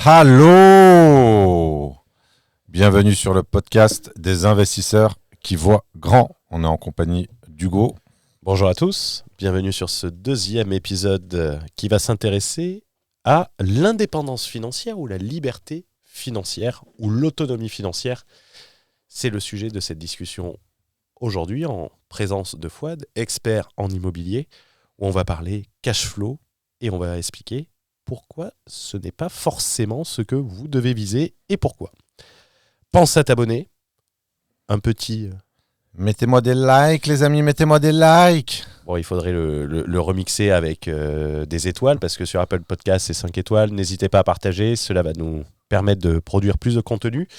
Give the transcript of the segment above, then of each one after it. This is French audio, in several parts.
Allô! Bienvenue sur le podcast des investisseurs qui voient grand. On est en compagnie d'Hugo. Bonjour à tous, bienvenue sur ce deuxième épisode qui va s'intéresser à l'indépendance financière ou la liberté financière ou l'autonomie financière. C'est le sujet de cette discussion aujourd'hui en présence de Fouad, expert en immobilier, où on va parler cash flow et on va expliquer pourquoi ce n'est pas forcément ce que vous devez viser et pourquoi. Pense à t'abonner, un petit... Mettez-moi des likes, les amis, mettez-moi des likes. Bon, il faudrait le remixer avec des étoiles, parce que sur Apple Podcast, c'est 5 étoiles. N'hésitez pas à partager, cela va nous permettre de produire plus de contenu.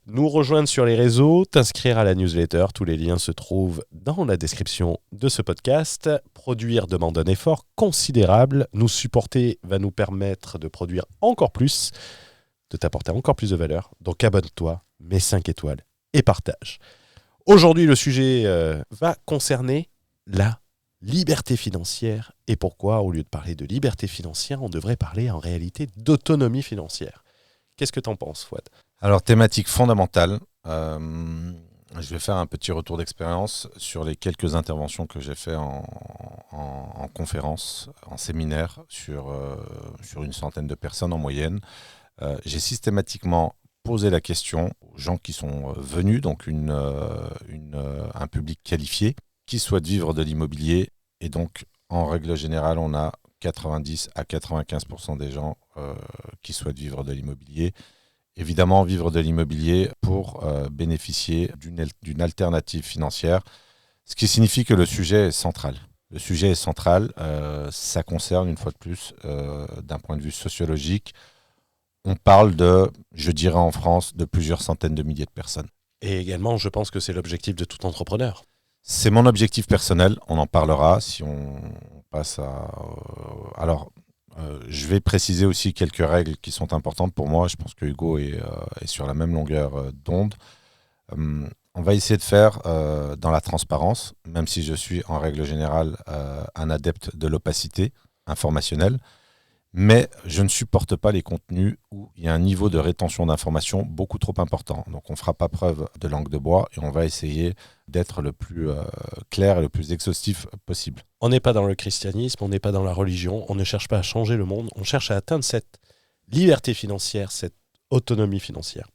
Nous rejoindre sur les réseaux, t'inscrire à la newsletter. Tous les liens se trouvent dans la description de ce podcast. Produire demande un effort considérable. Nous supporter va nous permettre de produire encore plus, de t'apporter encore plus de valeur. Donc abonne-toi, mets 5 étoiles et partage. Aujourd'hui, le sujet va concerner la liberté financière. Et pourquoi, au lieu de parler de liberté financière, on devrait parler en réalité d'autonomie financière. Qu'est-ce que tu en penses, Fouad ? Alors, thématique fondamentale. Je vais faire un petit retour d'expérience sur les quelques interventions que j'ai fait en conférence, en séminaire, sur une centaine de personnes en moyenne. J'ai systématiquement posé la question aux gens qui sont venus, donc un public qualifié, qui souhaite vivre de l'immobilier. Et donc, en règle générale, on a 90 à 95% des gens qui souhaitent vivre de l'immobilier. Évidemment, vivre de l'immobilier pour bénéficier d'une alternative financière, ce qui signifie que le sujet est central. Le sujet est central, ça concerne, une fois de plus, d'un point de vue sociologique, on parle de, je dirais en France, de plusieurs centaines de milliers de personnes. Et également, je pense que c'est l'objectif de tout entrepreneur. C'est mon objectif personnel, on en parlera si on passe à... je vais préciser aussi quelques règles qui sont importantes pour moi. Je pense que Hugo est sur la même longueur d'onde. On va essayer de faire dans la transparence, même si je suis en règle générale un adepte de l'opacité informationnelle. Mais je ne supporte pas les contenus où il y a un niveau de rétention d'informations beaucoup trop important. Donc on ne fera pas preuve de langue de bois et on va essayer d'être le plus clair et le plus exhaustif possible. On n'est pas dans le christianisme, on n'est pas dans la religion, on ne cherche pas à changer le monde, on cherche à atteindre cette liberté financière, cette autonomie financière.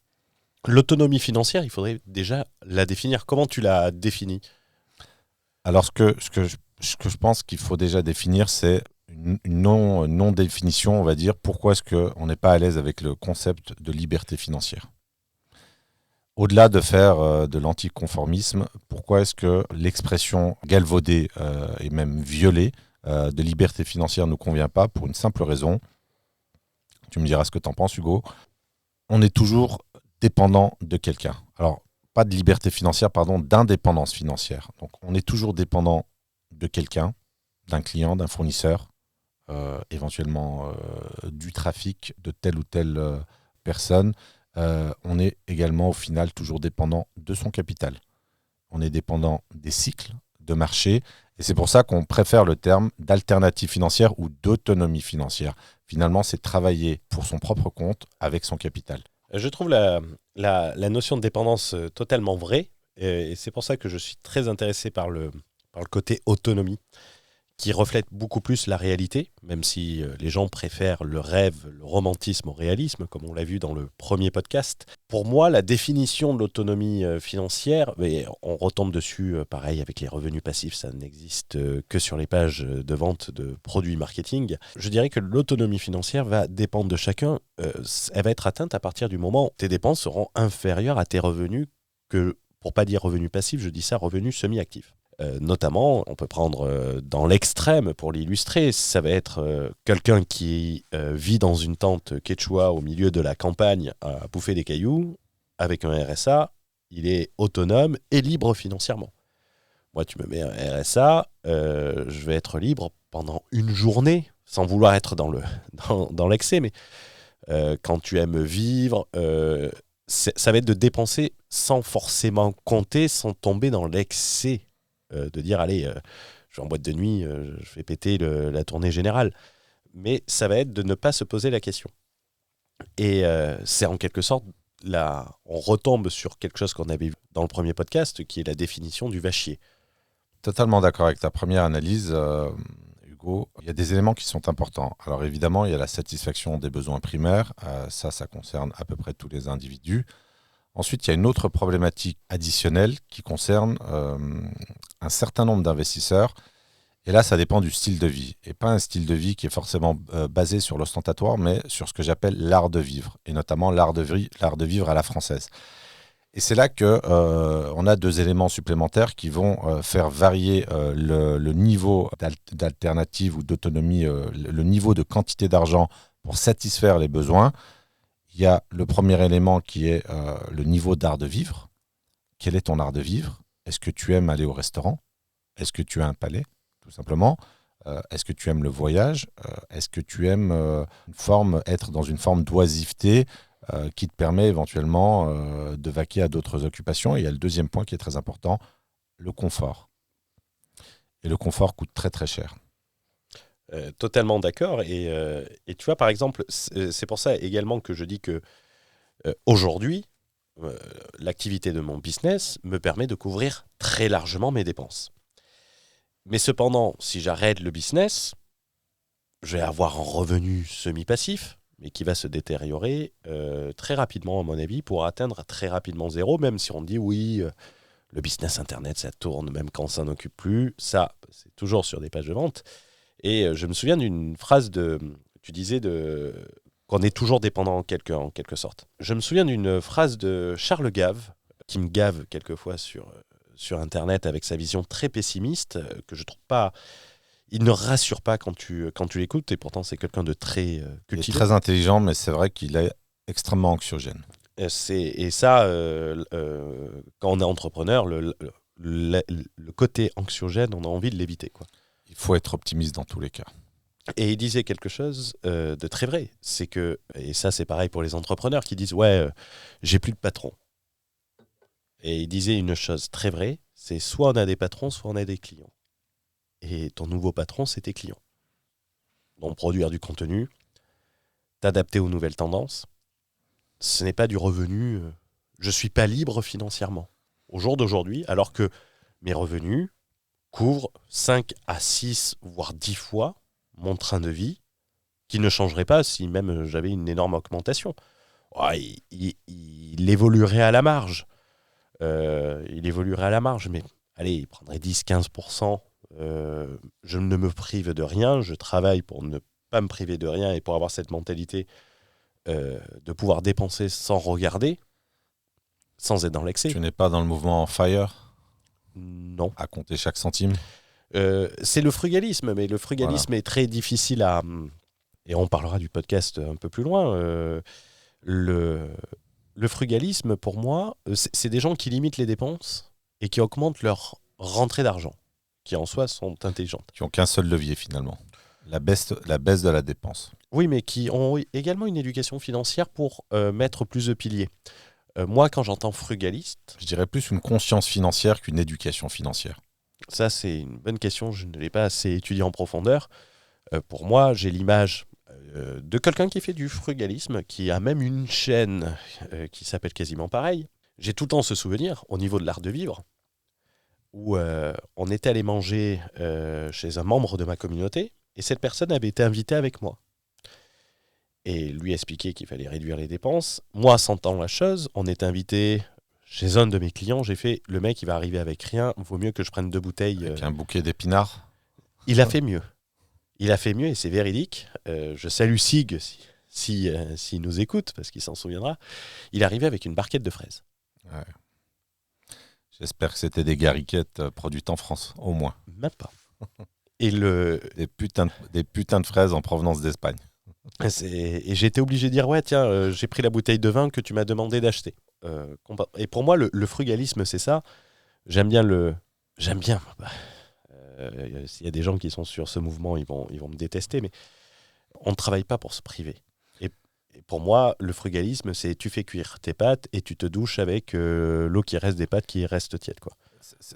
L'autonomie financière, il faudrait déjà la définir. Comment tu la définis ? Alors ce que je pense qu'il faut déjà définir, c'est une non-définition, on va dire. Pourquoi est-ce qu'on n'est pas à l'aise avec le concept de liberté financière ? Au-delà de faire de l'anticonformisme, pourquoi est-ce que l'expression galvaudée et même violée de liberté financière ne nous convient pas ? Pour une simple raison. Tu me diras ce que tu en penses, Hugo. On est toujours dépendant de quelqu'un. Alors, pas de liberté financière, pardon, d'indépendance financière. Donc, on est toujours dépendant de quelqu'un, d'un client, d'un fournisseur, éventuellement du trafic de telle ou telle personne. On est également au final toujours dépendant de son capital. On est dépendant des cycles de marché et c'est pour ça qu'on préfère le terme d'alternative financière ou d'autonomie financière. Finalement, c'est travailler pour son propre compte avec son capital. Je trouve la notion de dépendance totalement vraie et c'est pour ça que je suis très intéressé par le côté autonomie, qui reflète beaucoup plus la réalité, même si les gens préfèrent le rêve, le romantisme au réalisme, comme on l'a vu dans le premier podcast. Pour moi, la définition de l'autonomie financière, mais on retombe dessus, pareil, avec les revenus passifs, ça n'existe que sur les pages de vente de produits marketing. Je dirais que l'autonomie financière va dépendre de chacun. Elle va être atteinte à partir du moment où tes dépenses seront inférieures à tes revenus, que, pour pas dire revenus passifs, je dis ça, revenus semi-actifs. Notamment, on peut prendre dans l'extrême pour l'illustrer, ça va être quelqu'un qui vit dans une tente quechua au milieu de la campagne à bouffer des cailloux, avec un RSA, il est autonome et libre financièrement. Moi, tu me mets un RSA, je vais être libre pendant une journée, sans vouloir être dans l'excès, mais quand tu aimes vivre, ça va être de dépenser sans forcément compter, sans tomber dans l'excès. De dire, allez, je vais en boîte de nuit, je vais péter la tournée générale. Mais ça va être de ne pas se poser la question. Et c'est en quelque sorte, là, on retombe sur quelque chose qu'on avait vu dans le premier podcast, qui est la définition du vachier. Totalement d'accord avec ta première analyse, Hugo. Il y a des éléments qui sont importants. Alors évidemment, il y a la satisfaction des besoins primaires. Ça concerne à peu près tous les individus. Ensuite, il y a une autre problématique additionnelle qui concerne un certain nombre d'investisseurs. Et là, ça dépend du style de vie. Et pas un style de vie qui est forcément basé sur l'ostentatoire, mais sur ce que j'appelle l'art de vivre. Et notamment l'art de vivre à la française. Et c'est là qu'on a deux éléments supplémentaires qui vont faire varier le niveau d'alternative ou d'autonomie, le niveau de quantité d'argent pour satisfaire les besoins. Il y a le premier élément qui est le niveau d'art de vivre. Quel est ton art de vivre ? Est-ce que tu aimes aller au restaurant ? Est-ce que tu as un palais, tout simplement ? Est-ce que tu aimes le voyage ? Est-ce que tu aimes être dans une forme d'oisiveté qui te permet éventuellement de vaquer à d'autres occupations ? Et il y a le deuxième point qui est très important, le confort. Et le confort coûte très très cher. Totalement d'accord. Et tu vois, par exemple, c'est pour ça également que je dis que aujourd'hui, l'activité de mon business me permet de couvrir très largement mes dépenses. Mais cependant, si j'arrête le business, je vais avoir un revenu semi-passif, mais qui va se détériorer très rapidement, à mon avis, pour atteindre très rapidement zéro, même si on dit oui, le business Internet, ça tourne même quand ça n'occupe plus. Ça, c'est toujours sur des pages de vente. Et je me souviens d'une phrase tu disais qu'on est toujours dépendant en quelque sorte. Je me souviens d'une phrase de Charles Gave, qui me gave quelquefois sur Internet avec sa vision très pessimiste, que je trouve pas... Il ne rassure pas quand tu l'écoutes, et pourtant c'est quelqu'un de très cultivé. Il est très intelligent, mais c'est vrai qu'il est extrêmement anxiogène. Et ça, quand on est entrepreneur, le côté anxiogène, on a envie de l'éviter, quoi. Il faut être optimiste dans tous les cas. Et il disait quelque chose de très vrai. C'est que, et ça c'est pareil pour les entrepreneurs qui disent « Ouais, j'ai plus de patron ». Et il disait une chose très vraie, c'est soit on a des patrons, soit on a des clients. Et ton nouveau patron, c'est tes clients. Donc produire du contenu, t'adapter aux nouvelles tendances, ce n'est pas du revenu. Je ne suis pas libre financièrement au jour d'aujourd'hui, alors que mes revenus couvrent 5 à 6, voire 10 fois mon train de vie, qui ne changerait pas si même j'avais une énorme augmentation. Ouais, il évoluerait à la marge. Mais allez, il prendrait 10-15%. Je ne me prive de rien, je travaille pour ne pas me priver de rien et pour avoir cette mentalité de pouvoir dépenser sans regarder, sans être dans l'excès. Tu n'es pas dans le mouvement FIRE ? Non. À compter chaque centime ? C'est le frugalisme, mais le frugalisme est très difficile à... Et on parlera du podcast un peu plus loin. Le frugalisme, pour moi, c'est des gens qui limitent les dépenses et qui augmentent leur rentrée d'argent, qui en soi sont intelligentes. Qui n'ont qu'un seul levier finalement, la baisse de la dépense. Oui, mais qui ont également une éducation financière pour mettre plus de piliers. Moi, quand j'entends frugaliste... Je dirais plus une conscience financière qu'une éducation financière. Ça, c'est une bonne question. Je ne l'ai pas assez étudié en profondeur. Pour moi, j'ai l'image de quelqu'un qui fait du frugalisme, qui a même une chaîne qui s'appelle quasiment pareil. J'ai tout le temps ce souvenir, au niveau de l'art de vivre, où on était allé manger chez un membre de ma communauté, et cette personne avait été invitée avec moi. Et lui expliquer qu'il fallait réduire les dépenses. Moi, sentant la chose, on est invité chez un de mes clients. J'ai fait, le mec, il va arriver avec rien. Il vaut mieux que je prenne 2 bouteilles. Avec un bouquet d'épinards. Il a fait mieux. Il a fait mieux et c'est véridique. Je salue Sig s'il nous écoute, parce qu'il s'en souviendra. Il est arrivé avec une barquette de fraises. Ouais. J'espère que c'était des garriquettes produites en France, au moins. Même pas. Et des putains de fraises en provenance d'Espagne. Et j'ai été obligé de dire, ouais, tiens, j'ai pris la bouteille de vin que tu m'as demandé d'acheter. Et pour moi, le frugalisme, c'est ça. J'aime bien. S'il y a des gens qui sont sur ce mouvement, ils vont me détester, mais on ne travaille pas pour se priver. Et pour moi, le frugalisme, c'est tu fais cuire tes pâtes et tu te douches avec l'eau qui reste des pâtes qui reste tiède, quoi.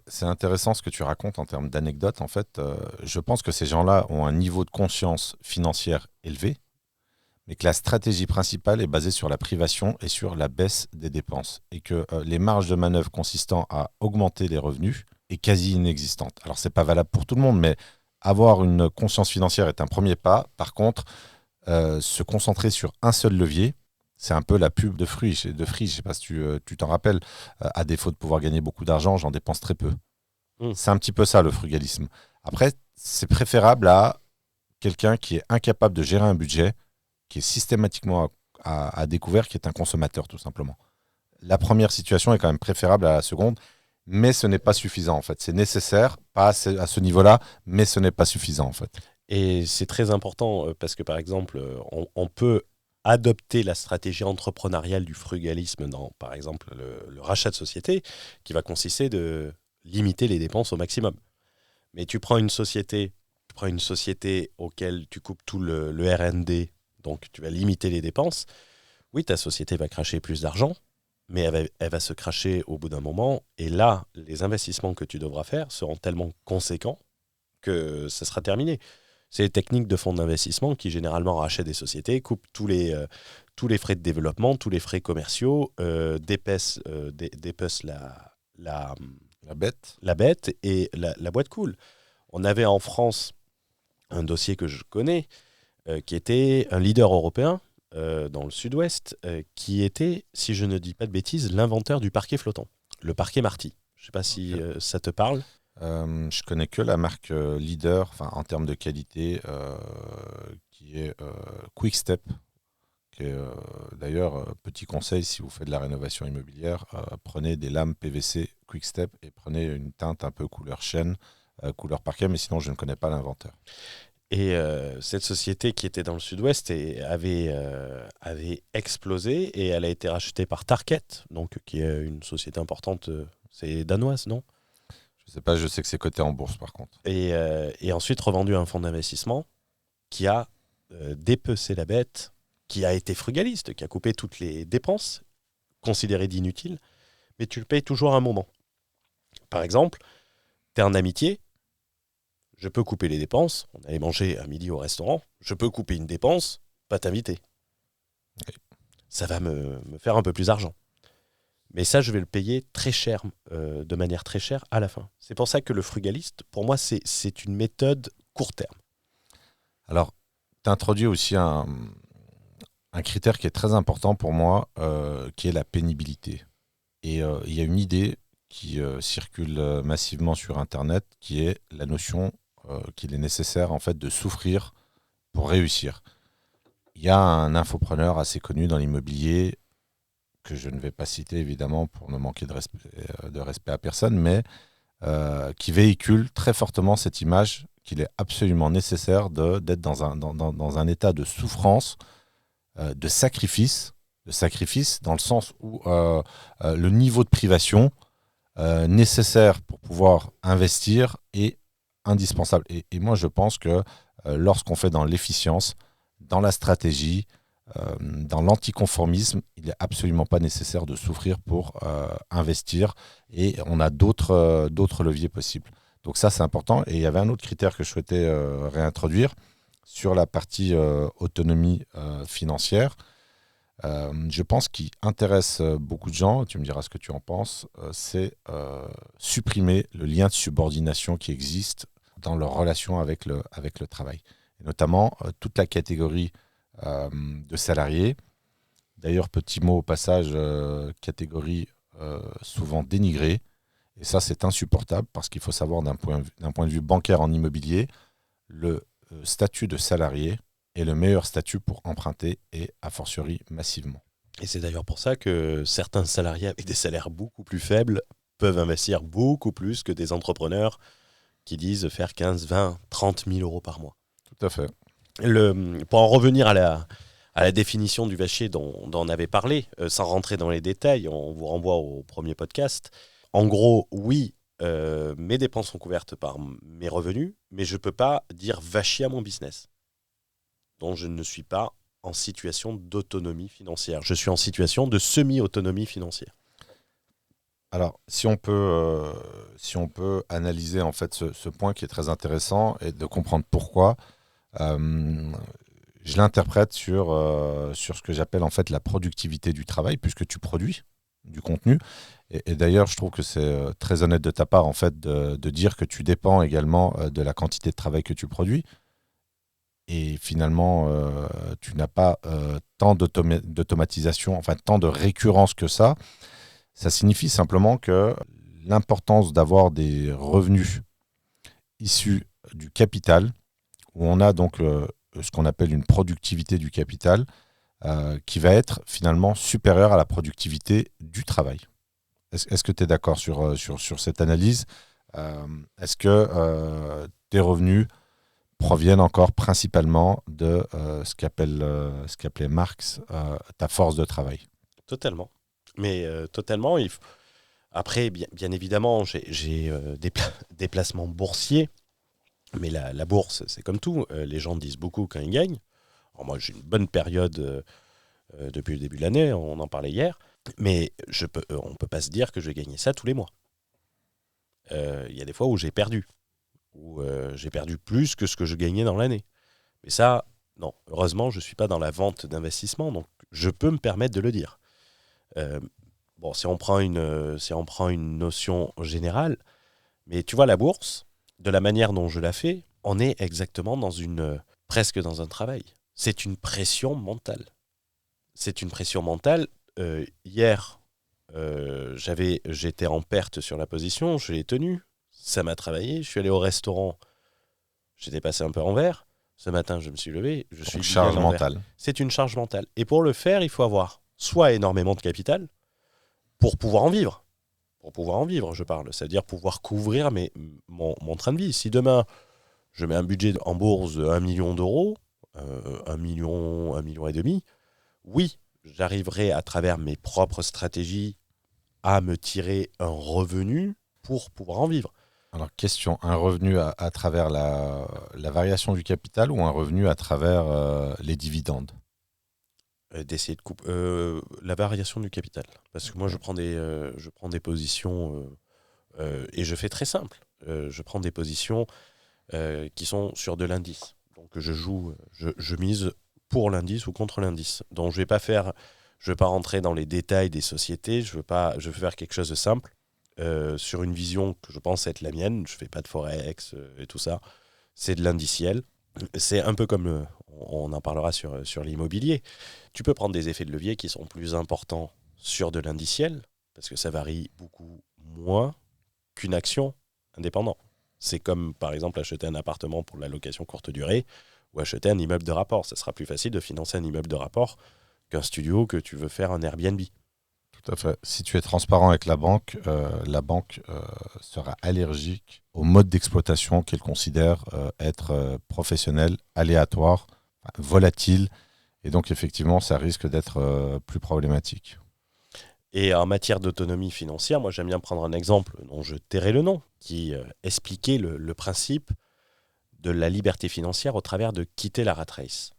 C'est intéressant ce que tu racontes en termes d'anecdotes. En fait, je pense que ces gens-là ont un niveau de conscience financière élevé, mais que la stratégie principale est basée sur la privation et sur la baisse des dépenses, et que les marges de manœuvre consistant à augmenter les revenus est quasi inexistante. Alors, c'est pas valable pour tout le monde, mais avoir une conscience financière est un premier pas. Par contre, se concentrer sur un seul levier, c'est un peu la pub de Free. Je ne sais pas si tu t'en rappelles. À défaut de pouvoir gagner beaucoup d'argent, j'en dépense très peu. C'est un petit peu ça, le frugalisme. Après, c'est préférable à quelqu'un qui est incapable de gérer un budget, qui est systématiquement à découvert, qui est un consommateur, tout simplement. La première situation est quand même préférable à la seconde, mais ce n'est pas suffisant, en fait. C'est nécessaire, pas à ce niveau-là, mais ce n'est pas suffisant, en fait. Et c'est très important parce que, par exemple, on peut adopter la stratégie entrepreneuriale du frugalisme dans, par exemple, le rachat de société, qui va consister de limiter les dépenses au maximum. Mais tu prends une société auquel tu coupes tout le R&D, donc tu vas limiter les dépenses. Oui, ta société va cracher plus d'argent, mais elle va se cracher au bout d'un moment. Et là, les investissements que tu devras faire seront tellement conséquents que ça sera terminé. C'est les techniques de fonds d'investissement qui généralement rachètent des sociétés, coupent tous les frais de développement, tous les frais commerciaux, dépecent la bête et la boîte coule. On avait en France un dossier que je connais, qui était un leader européen dans le sud-ouest, qui était, si je ne dis pas de bêtises, l'inventeur du parquet flottant, le parquet Marty. Je ne sais pas si ça te parle. Je connais que la marque leader en termes de qualité, qui est Quickstep. Qui est, d'ailleurs, petit conseil, si vous faites de la rénovation immobilière, prenez des lames PVC Quickstep et prenez une teinte un peu couleur chêne, couleur parquet, mais sinon je ne connais pas l'inventeur. Et cette société qui était dans le sud-ouest avait explosé et elle a été rachetée par Tarkett, donc, qui est une société importante, c'est danoise, non ? Je sais pas, je sais que c'est coté en bourse par contre. Et ensuite revendu à un fonds d'investissement qui a dépecé la bête, qui a été frugaliste, qui a coupé toutes les dépenses considérées d'inutiles, mais tu le payes toujours à un moment. Par exemple, tu es en amitié, je peux couper les dépenses, on allait manger à midi au restaurant, je peux couper une dépense, pas t'inviter. Oui. Ça va me faire un peu plus d'argent. Mais ça, je vais le payer très cher, de manière très chère à la fin. C'est pour ça que le frugaliste, pour moi, c'est une méthode court terme. Alors, tu as introduit aussi un critère qui est très important pour moi, qui est la pénibilité. Et il y a une idée qui circule massivement sur Internet, qui est la notion qu'il est nécessaire en fait de souffrir pour réussir. Il y a un infopreneur assez connu dans l'immobilier, que je ne vais pas citer évidemment pour ne manquer de respect à personne, mais qui véhicule très fortement cette image qu'il est absolument nécessaire d'être dans un état de souffrance, de sacrifice dans le sens où le niveau de privation nécessaire pour pouvoir investir est indispensable. Et moi, je pense que lorsqu'on fait dans l'efficience, dans la stratégie, dans l'anticonformisme, il n'est absolument pas nécessaire de souffrir pour investir, et on a d'autres leviers possibles. Donc ça, c'est important. Et il y avait un autre critère que je souhaitais réintroduire sur la partie autonomie financière. Je pense qu'il intéresse beaucoup de gens, tu me diras ce que tu en penses, c'est supprimer le lien de subordination qui existe dans leur relation avec le travail. Et notamment toute la catégorie de salariés. D'ailleurs, petit mot au passage, catégorie souvent dénigrée. Et ça, c'est insupportable parce qu'il faut savoir d'un point de vue bancaire en immobilier, le statut de salarié est le meilleur statut pour emprunter, et a fortiori massivement. Et c'est d'ailleurs pour ça que certains salariés avec des salaires beaucoup plus faibles peuvent investir beaucoup plus que des entrepreneurs qui disent faire 15, 20, 30 000 euros par mois. Tout à fait. Pour en revenir à la définition du vachier dont on avait parlé, sans rentrer dans les détails, on vous renvoie au premier podcast. En gros, oui, mes dépenses sont couvertes par mes revenus, mais je ne peux pas dire vachier à mon business. Donc je ne suis pas en situation d'autonomie financière. Je suis en situation de semi-autonomie financière. Alors, si on peut analyser en fait ce point qui est très intéressant et de comprendre pourquoi, je l'interprète sur ce que j'appelle en fait la productivité du travail, puisque tu produis du contenu. Et d'ailleurs, je trouve que c'est très honnête de ta part en fait de dire que tu dépends également de la quantité de travail que tu produis. Et finalement, tu n'as pas tant d'automatisation, enfin tant de récurrence que ça. Ça signifie simplement que l'importance d'avoir des revenus issus du capital, où on a donc ce qu'on appelle une productivité du capital, qui va être finalement supérieure à la productivité du travail. Est-ce que tu es d'accord sur cette analyse? Est-ce que tes revenus proviennent encore principalement de ce qu'appelait Marx ta force de travail? Totalement. Mais totalement. Après, bien évidemment, j'ai des placements boursiers. Mais la bourse, c'est comme tout. Les gens disent beaucoup quand ils gagnent. Alors moi, j'ai une bonne période depuis le début de l'année. On en parlait hier. Mais on ne peut pas se dire que je vais gagner ça tous les mois. Il y a des fois où j'ai perdu. Où j'ai perdu plus que ce que je gagnais dans l'année. Mais ça, non. Heureusement, je ne suis pas dans la vente d'investissement. Donc, je peux me permettre de le dire. Bon, si on prend une notion générale, mais tu vois, la bourse, de la manière dont je la fais, on est exactement presque dans un travail. C'est une pression mentale. C'est une pression mentale. Hier, j'étais en perte sur la position, je l'ai tenue, ça m'a travaillé. Je suis allé au restaurant, j'étais passé un peu en vert. Ce matin, je me suis levé, je suis Charge bien en vert. mentale. C'est une charge mentale. Et pour le faire, il faut avoir soit énormément de capital pour pouvoir en vivre. Pour pouvoir en vivre, je parle. C'est-à-dire pouvoir couvrir mon train de vie. Si demain, je mets un budget en bourse de 1 million d'euros, 1 million, 1,5 million, oui, j'arriverai à travers mes propres stratégies à me tirer un revenu pour pouvoir en vivre. Alors, question, un revenu à travers la variation du capital ou un revenu à travers les dividendes? D'essayer de couper la variation du capital. Parce que moi, je prends des positions et je fais très simple. Je prends des positions qui sont sur de l'indice. Donc, je mise pour l'indice ou contre l'indice. Donc, je vais pas rentrer dans les détails des sociétés. Je veux faire quelque chose de simple sur une vision que je pense être la mienne. Je fais pas de forex et tout ça. C'est de l'indiciel. C'est un peu comme on en parlera sur l'immobilier. Tu peux prendre des effets de levier qui sont plus importants sur de l'indiciel, parce que ça varie beaucoup moins qu'une action indépendante. C'est comme, par exemple, acheter un appartement pour la location courte durée ou acheter un immeuble de rapport. Ça sera plus facile de financer un immeuble de rapport qu'un studio que tu veux faire un Airbnb. Tout à fait. Si tu es transparent avec la banque sera allergique au mode d'exploitation qu'elle considère être professionnel, aléatoire, volatile. Et donc, effectivement, ça risque d'être plus problématique. Et en matière d'autonomie financière, moi j'aime bien prendre un exemple dont je tairai le nom, qui expliquait le principe de la liberté financière au travers de quitter la rat race,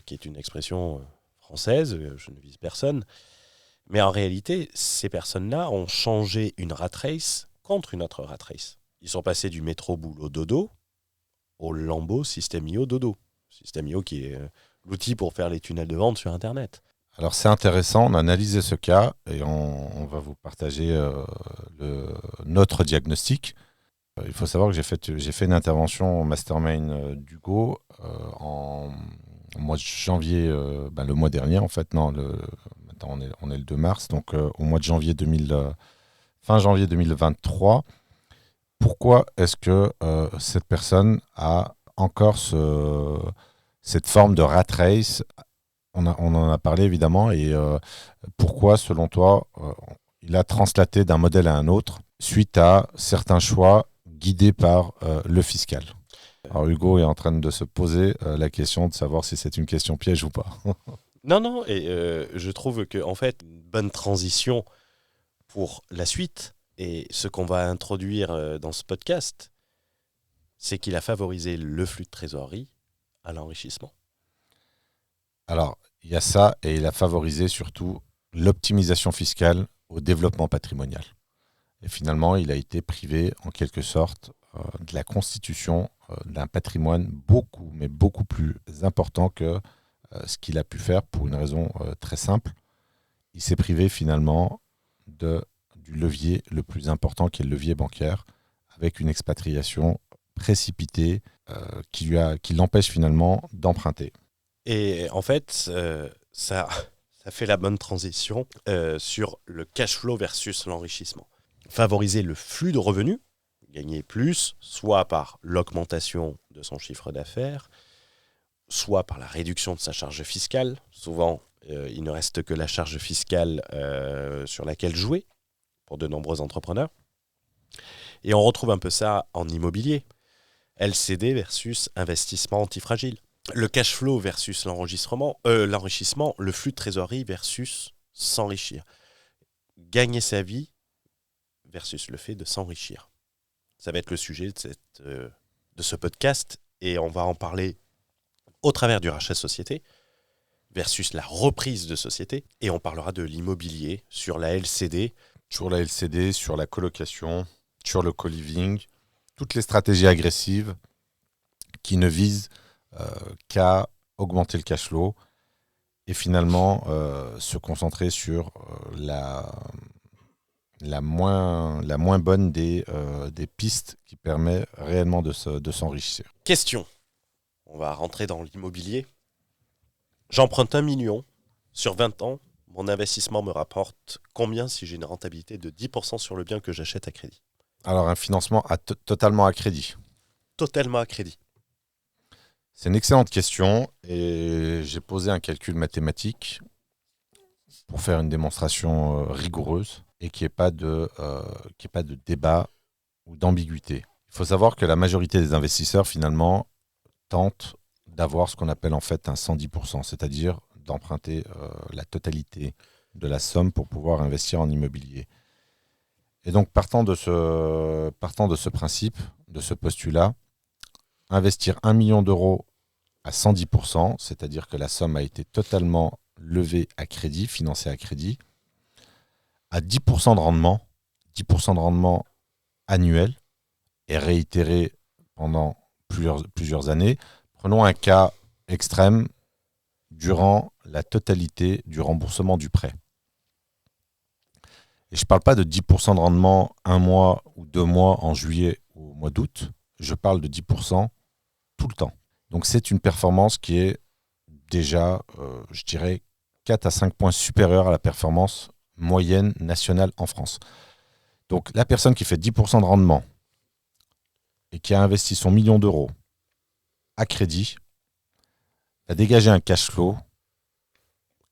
qui est une expression française, je ne vise personne. Mais en réalité, ces personnes-là ont changé une rat race contre une autre rat race. Ils sont passés du métro boulot dodo au Lambeau System.io dodo. System.io qui est l'outil pour faire les tunnels de vente sur Internet. Alors, c'est intéressant, on a analysé ce cas et on va vous partager notre diagnostic. Il faut savoir que j'ai fait une intervention au Mastermind d'Hugo au mois de janvier, le mois dernier en fait, non, maintenant on est le 2 mars, donc au mois de janvier fin janvier 2023. Pourquoi est-ce que cette personne a encore cette forme de rat race? On en a parlé évidemment, et pourquoi selon toi il a translaté d'un modèle à un autre suite à certains choix guidés par le fiscal? Alors Hugo est en train de se poser la question de savoir si c'est une question piège ou pas. Non, et je trouve que en fait, une bonne transition pour la suite et ce qu'on va introduire dans ce podcast, c'est qu'il a favorisé le flux de trésorerie à l'enrichissement. Alors, il y a ça, et il a favorisé surtout l'optimisation fiscale au développement patrimonial. Et finalement, il a été privé, en quelque sorte, de la constitution d'un patrimoine beaucoup, mais beaucoup plus important que ce qu'il a pu faire pour une raison très simple. Il s'est privé finalement du levier le plus important qui est le levier bancaire, avec une expatriation précipitée qui l'empêche finalement d'emprunter. Et en fait, ça fait la bonne transition sur le cash flow versus l'enrichissement. Favoriser le flux de revenus, gagner plus, soit par l'augmentation de son chiffre d'affaires, soit par la réduction de sa charge fiscale. Souvent, il ne reste que la charge fiscale sur laquelle jouer pour de nombreux entrepreneurs. Et on retrouve un peu ça en immobilier. LCD versus investissement antifragile. Le cash flow versus l'enrichissement, le flux de trésorerie versus s'enrichir. Gagner sa vie versus le fait de s'enrichir. Ça va être le sujet de ce podcast et on va en parler au travers du rachat de société versus la reprise de société et on parlera de l'immobilier sur la LCD. Sur la LCD, sur la colocation, sur le co-living, toutes les stratégies agressives qui ne visent qu'à augmenter le cash flow et finalement se concentrer sur la moins bonne des pistes qui permet réellement de s'enrichir. Question. On va rentrer dans l'immobilier. J'emprunte 1 million sur 20 ans. Mon investissement me rapporte combien si j'ai une rentabilité de 10% sur le bien que j'achète à crédit? Alors un financement totalement à crédit. Totalement à crédit. C'est une excellente question et j'ai posé un calcul mathématique pour faire une démonstration rigoureuse et qu'il n'y ait pas de débat ou d'ambiguïté. Il faut savoir que la majorité des investisseurs finalement tentent d'avoir ce qu'on appelle en fait un 110%, c'est-à-dire d'emprunter la totalité de la somme pour pouvoir investir en immobilier. Et donc partant de ce principe, de ce postulat, investir 1 million d'euros à 110%, c'est-à-dire que la somme a été totalement levée à crédit, financée à crédit, à 10% de rendement, 10% de rendement annuel et réitéré pendant plusieurs années. Prenons un cas extrême durant la totalité du remboursement du prêt. Et je ne parle pas de 10% de rendement 1 mois ou 2 mois en juillet ou au mois d'août, je parle de 10% tout le temps. Donc c'est une performance qui est déjà, je dirais, 4 à 5 points supérieure à la performance moyenne nationale en France. Donc la personne qui fait 10% de rendement et qui a investi son million d'euros à crédit va dégager un cash flow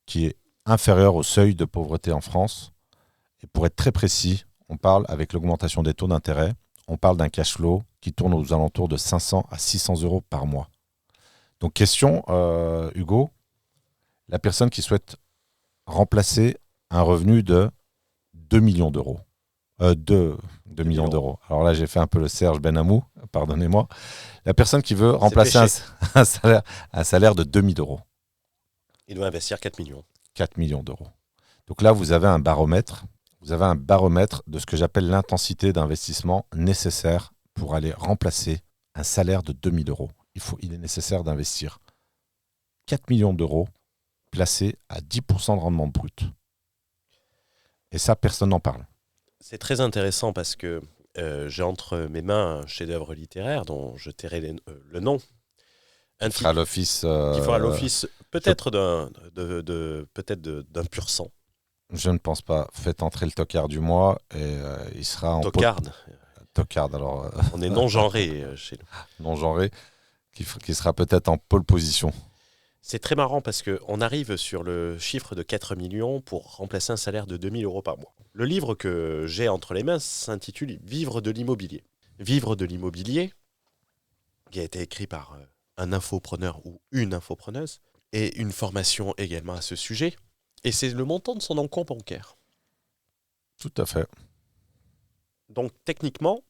qui est inférieur au seuil de pauvreté en France. Et pour être très précis, on parle, avec l'augmentation des taux d'intérêt, on parle d'un cash flow qui tourne aux alentours de 500 à 600 euros par mois. Donc question, Hugo, la personne qui souhaite remplacer un revenu de 2 millions d'euros. 2 millions d'euros. Alors là, j'ai fait un peu le Serge Benamou, pardonnez-moi. La personne qui veut remplacer un salaire de 2000 euros. Il doit investir 4 millions. 4 millions d'euros. Donc là, vous avez un baromètre. Vous avez un baromètre de ce que j'appelle l'intensité d'investissement nécessaire pour aller remplacer un salaire de 2000 euros. Il est nécessaire d'investir 4 millions d'euros placés à 10% de rendement brut. Et ça, personne n'en parle. C'est très intéressant parce que j'ai entre mes mains un chef-d'œuvre littéraire dont je tairai le nom. Qui fera l'office peut-être d'un pur sang. Je ne pense pas. Faites entrer le tocard du mois et il sera en tocarde. Tocarde, alors. On est non-genré chez nous. Non-genré, qui sera peut-être en pole position. C'est très marrant parce qu'on arrive sur le chiffre de 4 millions pour remplacer un salaire de 2000 euros par mois. Le livre que j'ai entre les mains s'intitule « Vivre de l'immobilier ». Vivre de l'immobilier, qui a été écrit par un infopreneur ou une infopreneuse, et une formation également à ce sujet. Et c'est le montant de son encours bancaire. Tout à fait. Donc techniquement,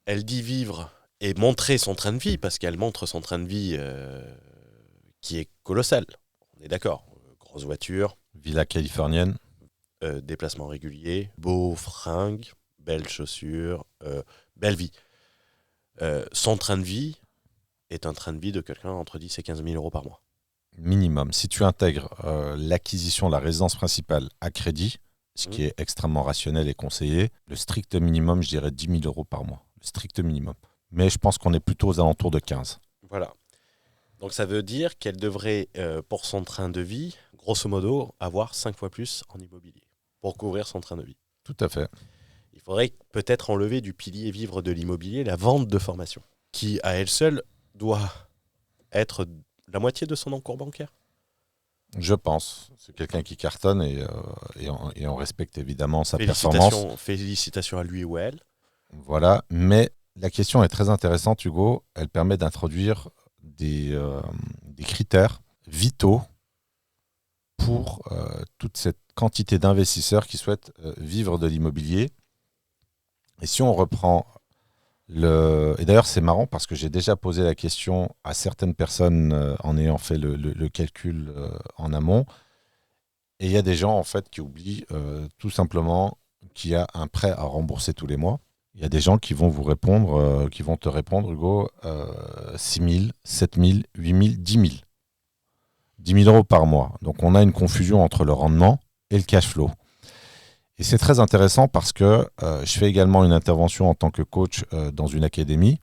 elle dit vivre et montrer son train de vie, parce qu'elle montre son train de vie qui est colossal. On est d'accord. Grosse voiture. Villa californienne. Déplacements réguliers. Beaux fringues. belles chaussures, belle vie. Son train de vie est un train de vie de quelqu'un entre 10 et 15 000 euros par mois. Minimum. Si tu intègres l'acquisition de la résidence principale à crédit, ce qui est extrêmement rationnel et conseillé, le strict minimum, je dirais 10 000 euros par mois. Le strict minimum. Mais je pense qu'on est plutôt aux alentours de 15. Voilà. Donc ça veut dire qu'elle devrait, pour son train de vie, grosso modo, avoir 5 fois plus en immobilier pour couvrir son train de vie. Tout à fait. Il faudrait peut-être enlever du pilier vivre de l'immobilier la vente de formation, qui à elle seule doit être la moitié de son encours bancaire. Je pense. C'est quelqu'un qui cartonne et on respecte évidemment sa performance. Félicitations à lui ou à elle. Voilà. Mais la question est très intéressante, Hugo. Elle permet d'introduire des critères vitaux pour toute cette quantité d'investisseurs qui souhaitent vivre de l'immobilier. Et si on reprend et d'ailleurs c'est marrant parce que j'ai déjà posé la question à certaines personnes en ayant fait le calcul en amont, et il y a des gens en fait qui oublient tout simplement qu'il y a un prêt à rembourser tous les mois. Il y a des gens qui vont vous répondre, qui vont te répondre, Hugo, 6 000, 7 000, 8 000, 10 000. 10 000 euros par mois. Donc on a une confusion entre le rendement et le cash flow. Et c'est très intéressant parce que je fais également une intervention en tant que coach dans une académie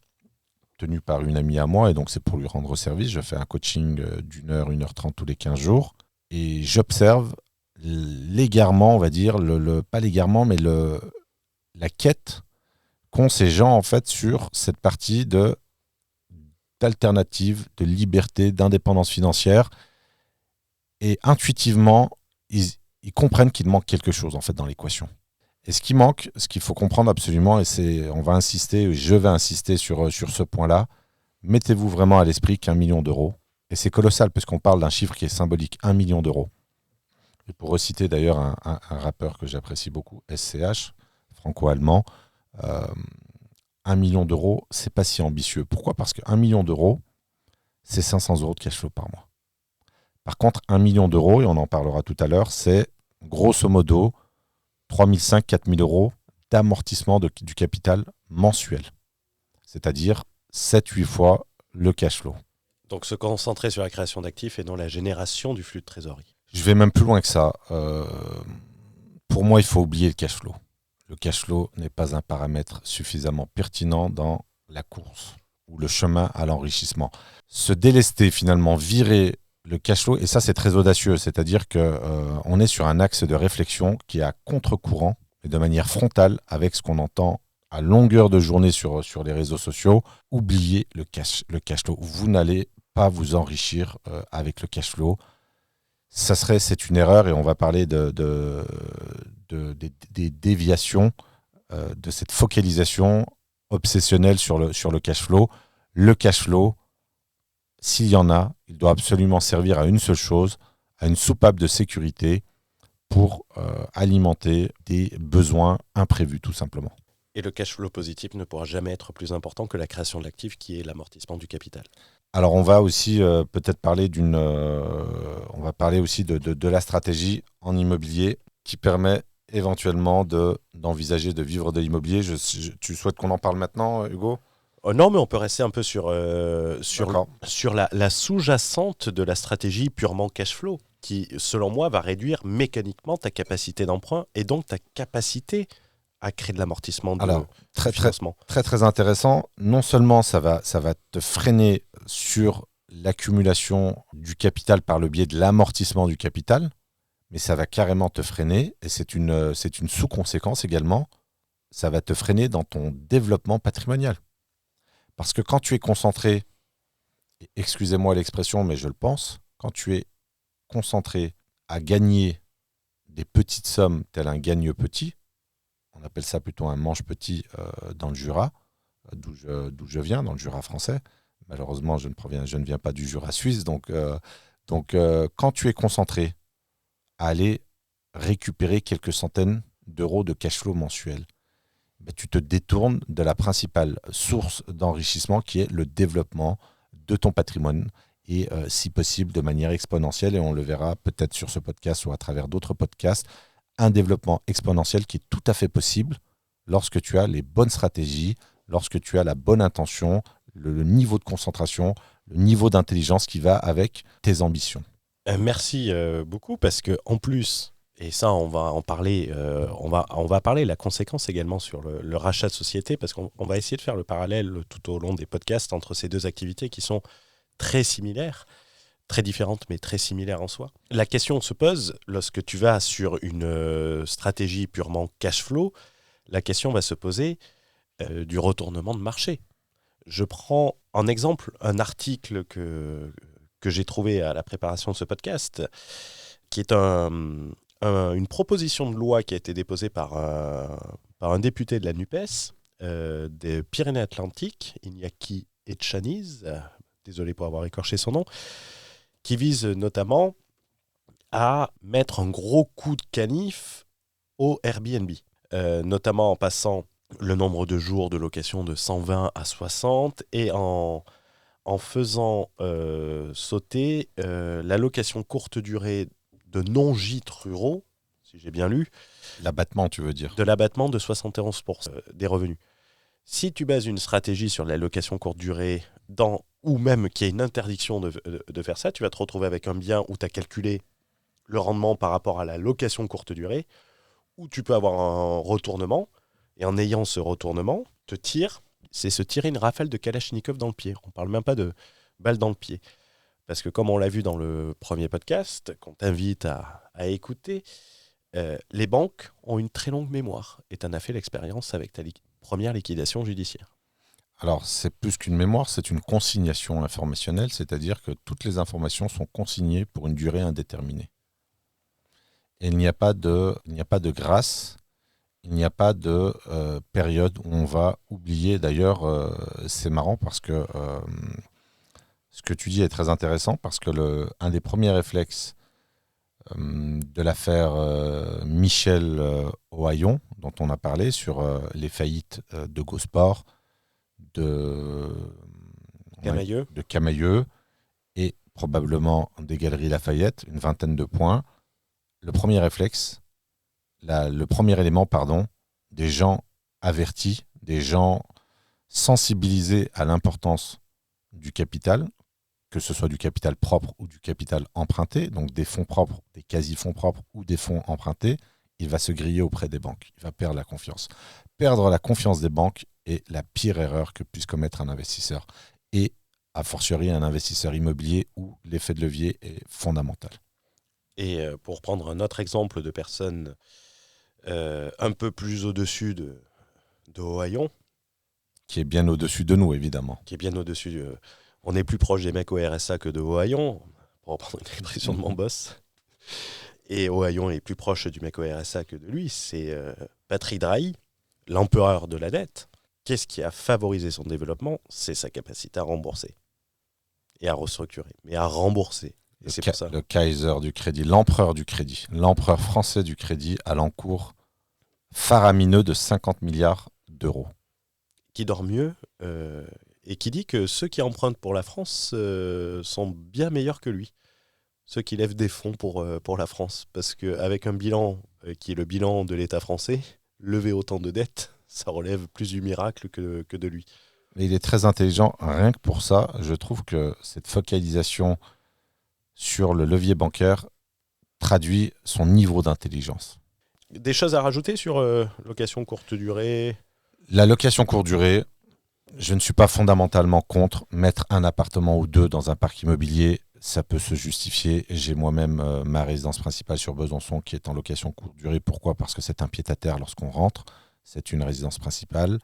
tenue par une amie à moi, et donc c'est pour lui rendre service. Je fais un coaching d'1 heure, 1h30 tous les 15 jours, et j'observe l'égarement, on va dire, pas l'égarement, mais la quête qu'ont ces gens en fait sur cette partie d'alternative, de liberté, d'indépendance financière, et intuitivement, ils comprennent qu'il manque quelque chose en fait dans l'équation. Et ce qui manque, ce qu'il faut comprendre absolument, et je vais insister sur ce point-là, mettez-vous vraiment à l'esprit qu'1 million d'euros, et c'est colossal parce qu'on parle d'un chiffre qui est symbolique, 1 million d'euros. Et pour reciter d'ailleurs un rappeur que j'apprécie beaucoup, SCH, franco-allemand, 1 million d'euros, c'est pas si ambitieux. Pourquoi ? Parce que 1 million d'euros, c'est 500 euros de cash flow par mois. Par contre, 1 million d'euros, et on en parlera tout à l'heure, c'est grosso modo 3 500, 4 000 euros d'amortissement du capital mensuel. C'est-à-dire 7-8 fois le cash flow. Donc se concentrer sur la création d'actifs et non la génération du flux de trésorerie. Je vais même plus loin que ça. Pour moi, il faut oublier le cash flow. Le cash flow n'est pas un paramètre suffisamment pertinent dans la course ou le chemin à l'enrichissement. Se délester, finalement, virer le cash flow, et ça c'est très audacieux, c'est-à-dire qu'on est sur un axe de réflexion qui est à contre-courant et de manière frontale avec ce qu'on entend à longueur de journée sur les réseaux sociaux. Oubliez le cash flow. Vous n'allez pas vous enrichir avec le cash flow. C'est une erreur, et on va parler des déviations de cette focalisation obsessionnelle sur le cash flow. Le cash flow, s'il y en a, il doit absolument servir à une seule chose, à une soupape de sécurité pour alimenter des besoins imprévus, tout simplement. Et le cash flow positif ne pourra jamais être plus important que la création de l'actif, qui est l'amortissement du capital. Alors on va aussi peut-être parler on va parler aussi de la stratégie en immobilier qui permet éventuellement d'envisager de vivre de l'immobilier. Tu souhaites qu'on en parle maintenant, Hugo ? Non, mais on peut rester un peu sur la sous-jacente de la stratégie purement cash flow, qui, selon moi, va réduire mécaniquement ta capacité d'emprunt et donc ta capacité à créer de l'amortissement financement. Très, très intéressant. Non seulement ça va te freiner sur l'accumulation du capital par le biais de l'amortissement du capital, mais ça va carrément te freiner, et c'est une sous-conséquence également, ça va te freiner dans ton développement patrimonial. Parce que quand tu es concentré, excusez-moi l'expression, mais je le pense, quand tu es concentré à gagner des petites sommes tel un gagne-petit, on appelle ça plutôt un mange-petit dans le Jura, d'où je viens, dans le Jura français. Malheureusement, je ne viens pas du Jura suisse. Donc, quand tu es concentré à aller récupérer quelques centaines d'euros de cash flow mensuel, tu te détournes de la principale source d'enrichissement qui est le développement de ton patrimoine, et si possible de manière exponentielle, et on le verra peut-être sur ce podcast ou à travers d'autres podcasts, un développement exponentiel qui est tout à fait possible lorsque tu as les bonnes stratégies, lorsque tu as la bonne intention, le niveau de concentration, le niveau d'intelligence qui va avec tes ambitions. Merci beaucoup parce que en plus, et ça on va en parler, on va parler de la conséquence également sur le rachat de société parce qu'on va essayer de faire le parallèle tout au long des podcasts entre ces deux activités qui sont très similaires, très différentes mais très similaires en soi. La question se pose lorsque tu vas sur une stratégie purement cash flow, la question va se poser du retournement de marché. Je prends en exemple un article que j'ai trouvé à la préparation de ce podcast, qui est une proposition de loi qui a été déposée par un député de la NUPES des Pyrénées-Atlantiques, Iñaki Etchaniz, désolé pour avoir écorché son nom, qui vise notamment à mettre un gros coup de canif au Airbnb, notamment en passant le nombre de jours de location de 120 à 60 et en faisant sauter la location courte durée de non-gîtes ruraux, si j'ai bien lu. L'abattement, tu veux dire? De l'abattement de 71% des revenus. Si tu bases une stratégie sur la location courte durée, ou même qu'il y ait une interdiction de faire ça, tu vas te retrouver avec un bien où tu as calculé le rendement par rapport à la location courte durée, où tu peux avoir un retournement, et en ayant ce retournement, c'est se tirer une rafale de Kalachnikov dans le pied. On ne parle même pas de balle dans le pied. Parce que comme on l'a vu dans le premier podcast, qu'on t'invite à écouter, les banques ont une très longue mémoire. Et tu en as fait l'expérience avec ta première liquidation judiciaire. Alors, c'est plus qu'une mémoire, c'est une consignation informationnelle, c'est-à-dire que toutes les informations sont consignées pour une durée indéterminée. Et il n'y a pas de grâce, il n'y a pas de période où on va oublier. D'ailleurs, c'est marrant parce que ce que tu dis est très intéressant parce que un des premiers réflexes de l'affaire Michel Ohaillon, dont on a parlé sur les faillites de Gosport, de Camaïeu et probablement des Galeries Lafayette, une vingtaine de points. Le premier réflexe, le premier élément, des gens avertis, des gens sensibilisés à l'importance du capital, que ce soit du capital propre ou du capital emprunté, donc des fonds propres, des quasi-fonds propres ou des fonds empruntés, il va se griller auprès des banques. Il va perdre la confiance. Perdre la confiance des banques est la pire erreur que puisse commettre un investisseur. Et a fortiori un investisseur immobilier où l'effet de levier est fondamental. Et pour prendre un autre exemple de personnes un peu plus au-dessus de Ohaillon, qui est bien au-dessus de nous, évidemment. Qui est bien au-dessus. On est plus proche des mecs au RSA que de Ohaillon, pour reprendre une expression de mon boss. Et Ohaillon est plus proche du mec au RSA que de lui. C'est Patrick Drahi, l'empereur de la dette. Qu'est-ce qui a favorisé son développement? C'est sa capacité à rembourser. Et à restructurer. Mais à rembourser. Et c'est pour ça. Le Kaiser du crédit, l'empereur du crédit, l'empereur français du crédit à l'encours faramineux de 50 milliards d'euros. Qui dort mieux et qui dit que ceux qui empruntent pour la France sont bien meilleurs que lui. Ceux qui lèvent des fonds pour la France. Parce qu'avec un bilan qui est le bilan de l'État français, lever autant de dettes, ça relève plus du miracle que de lui. Mais il est très intelligent. Rien que pour ça, je trouve que cette focalisation sur le levier bancaire traduit son niveau d'intelligence. Des choses à rajouter sur location courte durée? La location courte durée, je ne suis pas fondamentalement contre. Mettre un appartement ou deux dans un parc immobilier, ça peut se justifier. J'ai moi-même ma résidence principale sur Besançon qui est en location courte durée. Pourquoi ? Parce que c'est un pied-à-terre lorsqu'on rentre. C'est une résidence principale.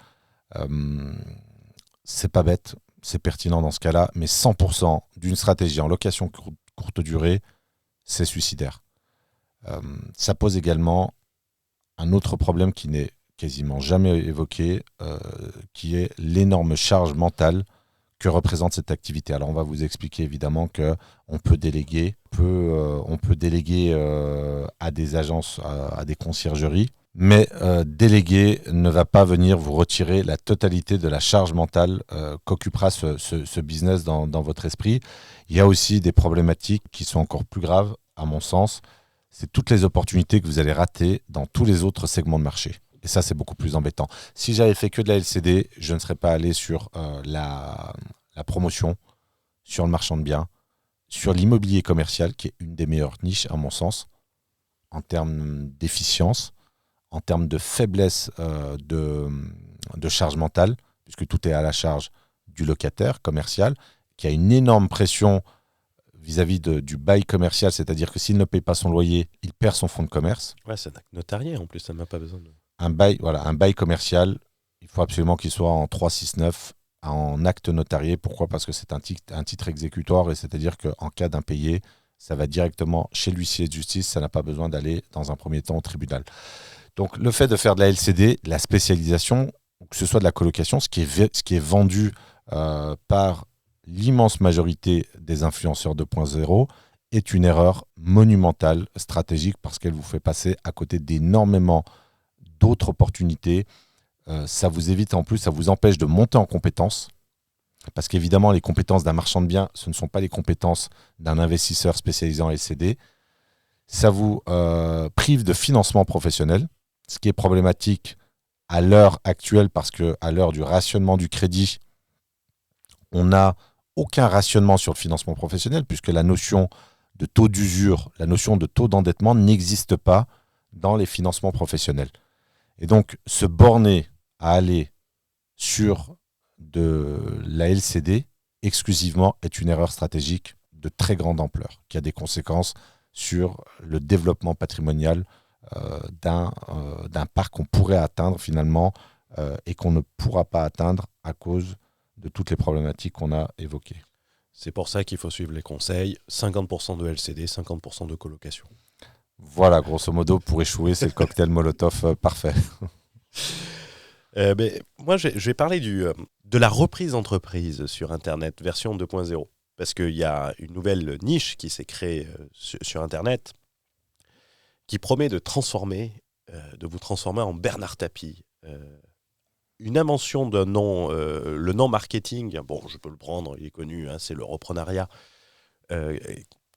C'est pas bête, c'est pertinent dans ce cas-là, mais 100% d'une stratégie en location courte durée, c'est suicidaire. Ça pose également un autre problème qui n'est quasiment jamais évoqué, qui est l'énorme charge mentale que représente cette activité. Alors on va vous expliquer évidemment qu'on peut déléguer, on peut déléguer à des agences, à des conciergeries, mais déléguer ne va pas venir vous retirer la totalité de la charge mentale qu'occupera ce business dans votre esprit. Il y a aussi des problématiques qui sont encore plus graves, à mon sens. C'est toutes les opportunités que vous allez rater dans tous les autres segments de marché. Et ça, c'est beaucoup plus embêtant. Si j'avais fait que de la LCD, je ne serais pas allé sur la promotion, sur le marchand de biens, sur l'immobilier commercial, qui est une des meilleures niches, à mon sens, en termes d'efficience, en termes de faiblesse de charge mentale, puisque tout est à la charge du locataire commercial, qui a une énorme pression vis-à-vis du bail commercial, c'est-à-dire que s'il ne paye pas son loyer, il perd son fonds de commerce. Ouais, c'est un acte notarié en plus, ça n'a pas besoin de. Un bail commercial, il faut absolument qu'il soit en 369, en acte notarié. Pourquoi ? Parce que c'est un titre exécutoire, et c'est-à-dire qu'en cas d'impayé, ça va directement chez l'huissier de justice, ça n'a pas besoin d'aller dans un premier temps au tribunal. Donc le fait de faire de la LCD, la spécialisation, que ce soit de la colocation, ce qui est vendu par l'immense majorité des influenceurs 2.0, est une erreur monumentale, stratégique, parce qu'elle vous fait passer à côté d'énormément d'autres opportunités. Ça vous évite en plus, ça vous empêche de monter en compétences, parce qu'évidemment les compétences d'un marchand de biens, ce ne sont pas les compétences d'un investisseur spécialisé en LCD. Ça vous prive de financement professionnel, ce qui est problématique à l'heure actuelle, parce qu'à l'heure du rationnement du crédit, on n'a aucun rationnement sur le financement professionnel, puisque la notion de taux d'usure, la notion de taux d'endettement n'existe pas dans les financements professionnels. Et donc, se borner à aller sur de la LCD exclusivement est une erreur stratégique de très grande ampleur, qui a des conséquences sur le développement patrimonial d'un parc qu'on pourrait atteindre finalement et qu'on ne pourra pas atteindre à cause de toutes les problématiques qu'on a évoquées. C'est pour ça qu'il faut suivre les conseils, 50% de LCD, 50% de colocation. Voilà, grosso modo, pour échouer, c'est le cocktail Molotov parfait. Moi, je vais parler de la reprise d'entreprise sur Internet, version 2.0. Parce qu'il y a une nouvelle niche qui s'est créée sur Internet qui promet de vous transformer en Bernard Tapie. Une invention d'un nom, le nom marketing, bon, je peux le prendre, il est connu, hein, c'est le reprenariat,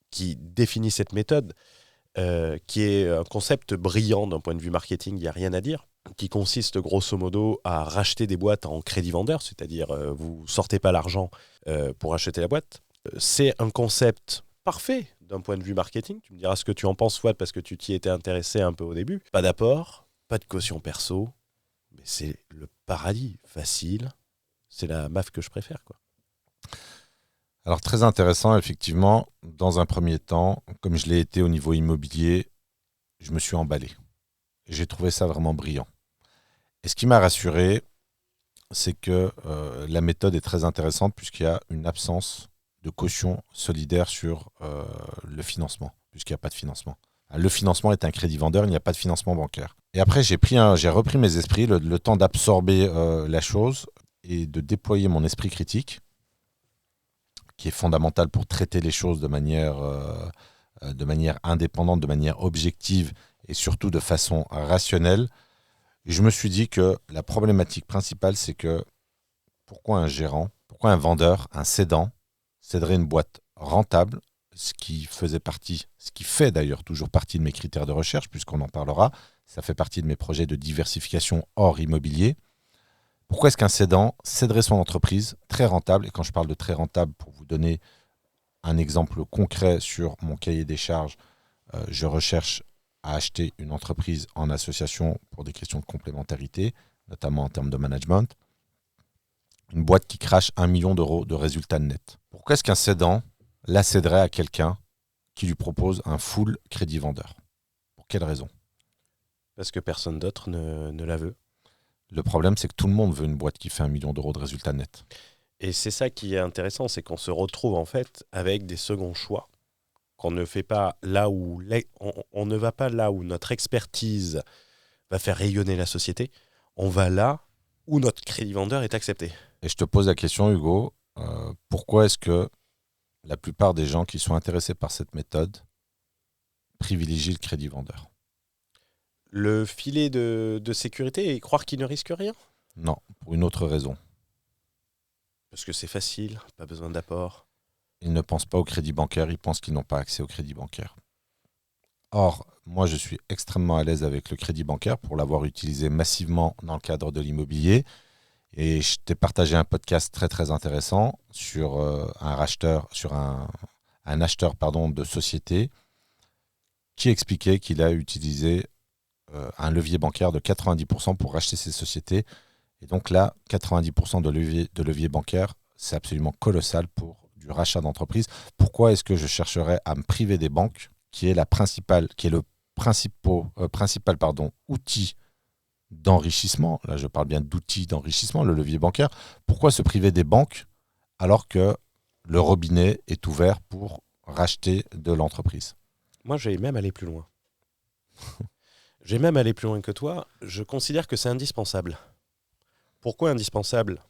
qui définit cette méthode, qui est un concept brillant d'un point de vue marketing, il n'y a rien à dire, qui consiste grosso modo à racheter des boîtes en crédit vendeur, c'est-à-dire vous ne sortez pas l'argent pour acheter la boîte. C'est un concept parfait d'un point de vue marketing. Tu me diras ce que tu en penses, Fouad, parce que tu t'y étais intéressé un peu au début. Pas d'apport, pas de caution perso, mais c'est le paradis, facile. C'est la MAF que je préfère, quoi. Alors très intéressant, effectivement. Dans un premier temps, comme je l'ai été au niveau immobilier, je me suis emballé. J'ai trouvé ça vraiment brillant. Et ce qui m'a rassuré, c'est que la méthode est très intéressante puisqu'il y a une absence de caution solidaire sur le financement, puisqu'il n'y a pas de financement. Le financement est un crédit vendeur, il n'y a pas de financement bancaire. Et après, j'ai repris mes esprits, le temps d'absorber la chose et de déployer mon esprit critique, qui est fondamental pour traiter les choses de manière indépendante, de manière objective et surtout de façon rationnelle. Et je me suis dit que la problématique principale, c'est que pourquoi un vendeur, un cédant, céderait une boîte rentable, ce qui fait d'ailleurs toujours partie de mes critères de recherche, puisqu'on en parlera, ça fait partie de mes projets de diversification hors immobilier. Pourquoi est-ce qu'un cédant céderait son entreprise très rentable ? Et quand je parle de très rentable, pour vous donner un exemple concret sur mon cahier des charges, je recherche à acheter une entreprise en association pour des questions de complémentarité, notamment en termes de management. Une boîte qui crache 1 million d'euros de résultats nets. Pourquoi est-ce qu'un cédant la céderait à quelqu'un qui lui propose un full crédit vendeur ? Pour quelle raison ? Parce que personne d'autre ne la veut. Le problème, c'est que tout le monde veut une boîte qui fait 1 million d'euros de résultats nets. Et c'est ça qui est intéressant, c'est qu'on se retrouve en fait avec des seconds choix, qu'on ne fait pas là où on ne va pas là où notre expertise va faire rayonner la société, on va là où notre crédit vendeur est accepté. Et je te pose la question, Hugo, pourquoi est-ce que la plupart des gens qui sont intéressés par cette méthode privilégient le crédit vendeur ? Le filet de sécurité et croire qu'ils ne risquent rien ? Non, pour une autre raison. Parce que c'est facile, pas besoin d'apport. Ils ne pensent pas au crédit bancaire, ils pensent qu'ils n'ont pas accès au crédit bancaire. Or, moi, je suis extrêmement à l'aise avec le crédit bancaire pour l'avoir utilisé massivement dans le cadre de l'immobilier. Et je t'ai partagé un podcast très très intéressant sur un acheteur de société qui expliquait qu'il a utilisé un levier bancaire de 90% pour racheter ses sociétés. Et donc là, 90% de levier bancaire, c'est absolument colossal pour du rachat d'entreprise. Pourquoi est-ce que je chercherais à me priver des banques, qui est le principal outil d'enrichissement? Là, je parle bien d'outils d'enrichissement, le levier bancaire. Pourquoi se priver des banques alors que le robinet est ouvert pour racheter de l'entreprise? Moi, j'ai même allé plus loin. J'ai même allé plus loin que toi. Je considère que c'est indispensable. Pourquoi indispensable?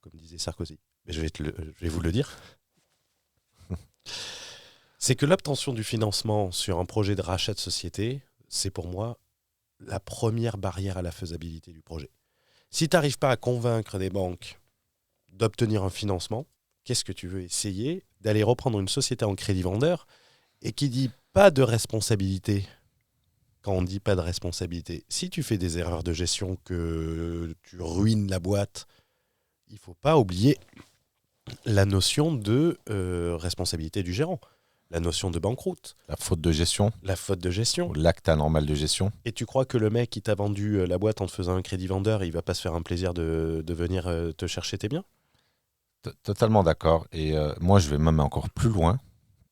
Comme disait Sarkozy. Mais je vais vous le dire. C'est que l'obtention du financement sur un projet de rachat de société, c'est pour moi la première barrière à la faisabilité du projet. Si tu n'arrives pas à convaincre des banques d'obtenir un financement, qu'est-ce que tu veux essayer? D'aller reprendre une société en crédit vendeur et qui dit pas de responsabilité. Quand on dit pas de responsabilité, si tu fais des erreurs de gestion, que tu ruines la boîte, il faut pas oublier la notion de responsabilité du gérant, la notion de banqueroute. La faute de gestion, La faute de gestion. ou l'acte anormal de gestion. Et tu crois que le mec qui t'a vendu la boîte en te faisant un crédit vendeur, il va pas se faire un plaisir de venir te chercher tes biens? Totalement d'accord. Et moi, je vais même encore plus loin.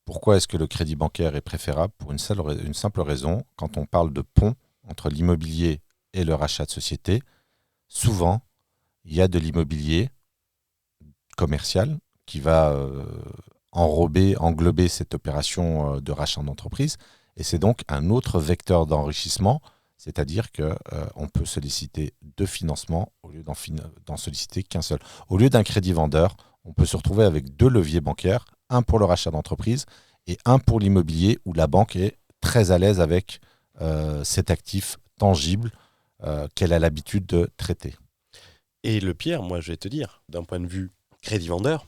Pourquoi est-ce que le crédit bancaire est préférable? Pour une simple raison. Quand on parle de pont entre l'immobilier et le rachat de société, souvent, il y a de l'immobilier commercial qui va englober cette opération de rachat d'entreprise. Et c'est donc un autre vecteur d'enrichissement, c'est-à-dire qu'on peut solliciter deux financements au lieu d'en solliciter qu'un seul. Au lieu d'un crédit vendeur, on peut se retrouver avec deux leviers bancaires, un pour le rachat d'entreprise et un pour l'immobilier, où la banque est très à l'aise avec cet actif tangible qu'elle a l'habitude de traiter. Et le pire, moi je vais te dire, d'un point de vue crédit vendeur,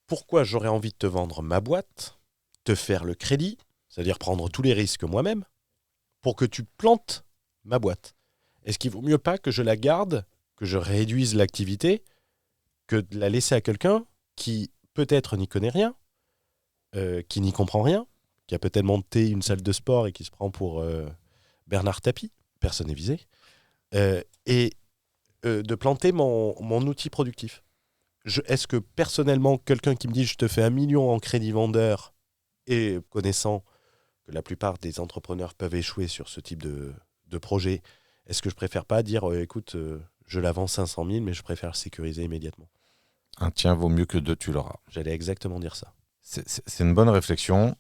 pourquoi j'aurais envie de te vendre ma boîte, te faire le crédit, c'est-à-dire prendre tous les risques moi-même, pour que tu plantes ma boîte? Est-ce qu'il vaut mieux pas que je la garde, que je réduise l'activité, que de la laisser à quelqu'un qui peut-être n'y connaît rien, qui n'y comprend rien, qui a peut-être monté une salle de sport et qui se prend pour Bernard Tapie, personne n'est visé, et de planter mon outil productif? Est-ce que personnellement, quelqu'un qui me dit je te fais 1 million en crédit vendeur, et connaissant que la plupart des entrepreneurs peuvent échouer sur ce type de projet, est-ce que je préfère pas dire écoute, je la vends 500 000, mais je préfère sécuriser immédiatement? Un tien vaut mieux que deux, tu l'auras. J'allais exactement dire ça. C'est une bonne réflexion.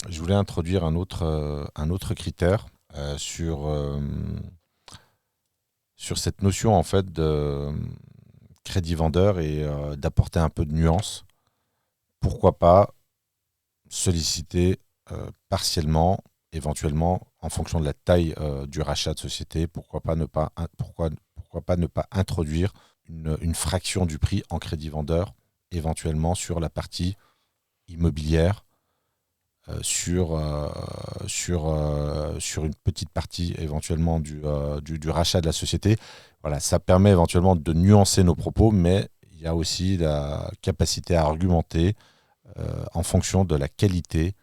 Je voulais introduire un autre critère sur cette notion en fait de crédit vendeur et d'apporter un peu de nuance. Pourquoi pas solliciter partiellement, éventuellement, en fonction de la taille du rachat de société, pourquoi pas ne pas introduire une fraction du prix en crédit vendeur, éventuellement sur la partie immobilière, sur une petite partie éventuellement du rachat de la société. Voilà, ça permet éventuellement de nuancer nos propos, mais il y a aussi la capacité à argumenter en fonction de la qualité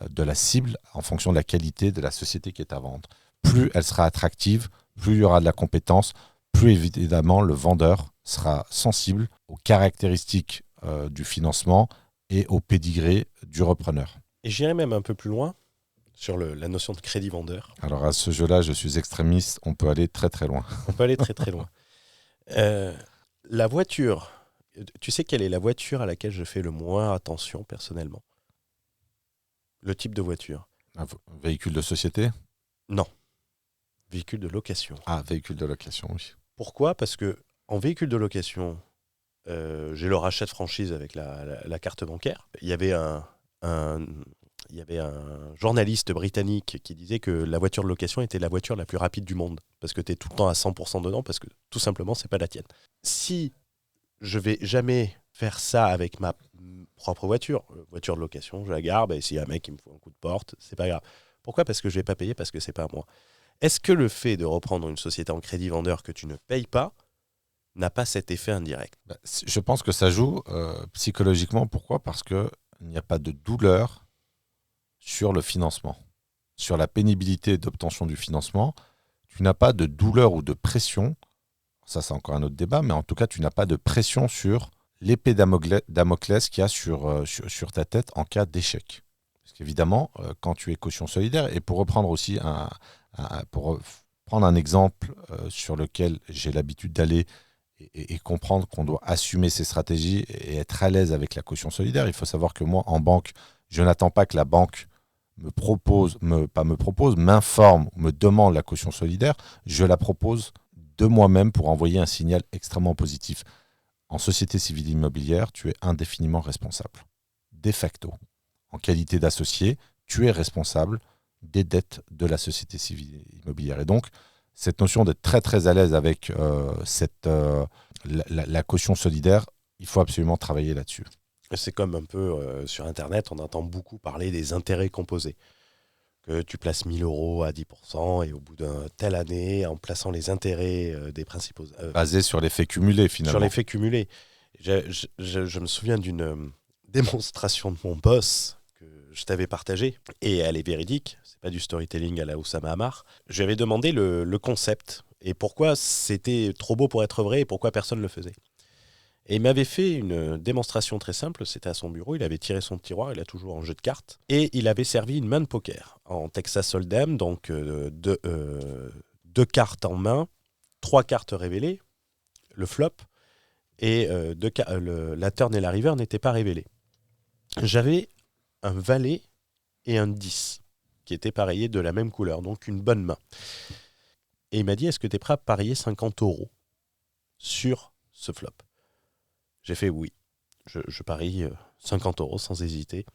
de la cible, en fonction de la qualité de la société qui est à vendre. Plus elle sera attractive, plus il y aura de la compétence, plus évidemment le vendeur sera sensible aux caractéristiques du financement et au pédigré du repreneur. Et j'irai même un peu plus loin sur la notion de crédit vendeur. Alors à ce jeu-là, je suis extrémiste, on peut aller très très loin. On peut aller très très loin. La voiture, tu sais quelle est la voiture à laquelle je fais le moins attention personnellement? Le type de voiture. Un véhicule de société? Non. Véhicule de location. Ah, véhicule de location, oui. Pourquoi? Parce que en véhicule de location, j'ai le rachat de franchise avec la carte bancaire. Il y avait un journaliste britannique qui disait que la voiture de location était la voiture la plus rapide du monde, parce que tu es tout le temps à 100% dedans, parce que tout simplement, c'est pas la tienne. Si je vais jamais faire ça avec ma propre voiture. Voiture de location, je la garde, et s'il y a un mec qui me fout un coup de porte, c'est pas grave. Pourquoi ? Parce que je vais pas payer, parce que c'est pas à moi. Est-ce que le fait de reprendre une société en crédit vendeur que tu ne payes pas n'a pas cet effet indirect ? Je pense que ça joue psychologiquement. Pourquoi ? Parce qu'il n'y a pas de douleur sur le financement. Sur la pénibilité d'obtention du financement, tu n'as pas de douleur ou de pression. Ça, c'est encore un autre débat, mais en tout cas, tu n'as pas de pression sur l'épée Damoclès qu'il y a sur ta tête en cas d'échec. Parce qu'évidemment, quand tu es caution solidaire, et pour reprendre aussi prendre un exemple sur lequel j'ai l'habitude d'aller et comprendre qu'on doit assumer ses stratégies et être à l'aise avec la caution solidaire, il faut savoir que moi, en banque, je n'attends pas que la banque m'informe, me demande la caution solidaire, je la propose de moi-même pour envoyer un signal extrêmement positif. En société civile immobilière, tu es indéfiniment responsable. De facto, en qualité d'associé, tu es responsable des dettes de la société civile immobilière. Et donc, cette notion d'être très très à l'aise avec la caution solidaire, il faut absolument travailler là-dessus. C'est comme un peu sur Internet, on entend beaucoup parler des intérêts composés. Que tu places 1 000 € à 10% et au bout d'une telle année, en plaçant les intérêts des principaux... basé sur l'effet cumulé, finalement. Sur l'effet cumulé. Je me souviens d'une démonstration de mon boss que je t'avais partagée, et elle est véridique, c'est pas du storytelling à la Oussama Hamar. Je lui avais demandé le concept et pourquoi c'était trop beau pour être vrai et pourquoi personne ne le faisait. Et il m'avait fait une démonstration très simple, c'était à son bureau, il avait tiré son tiroir, il a toujours un jeu de cartes, et il avait servi une main de poker en Texas Hold'em, donc deux cartes en main, 3 cartes révélées, le flop, et la turn et la river n'étaient pas révélées. J'avais un valet et un 10, qui étaient pareillés de la même couleur, donc une bonne main. Et il m'a dit, est-ce que tu es prêt à parier 50 € sur ce flop ? J'ai fait oui. Je parie 50 € sans hésiter.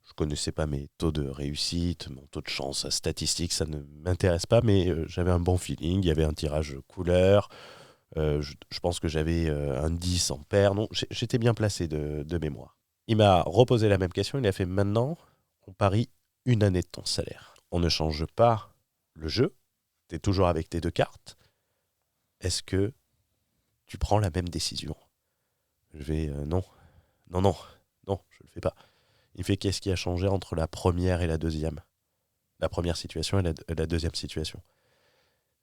Je ne connaissais pas mes taux de réussite, mon taux de chance statistique, ça ne m'intéresse pas, mais j'avais un bon feeling. Il y avait un tirage couleur. Je pense que j'avais un 10 en paire. Non, j'étais bien placé de mémoire. Il m'a reposé la même question. Il a fait, maintenant, on parie une année de ton salaire. On ne change pas le jeu. Tu es toujours avec tes 2 cartes. Est-ce que tu prends la même décision ? Je vais non, je le fais pas. Il fait, qu'est-ce qui a changé entre la première et la deuxième ? La première situation et la deuxième situation.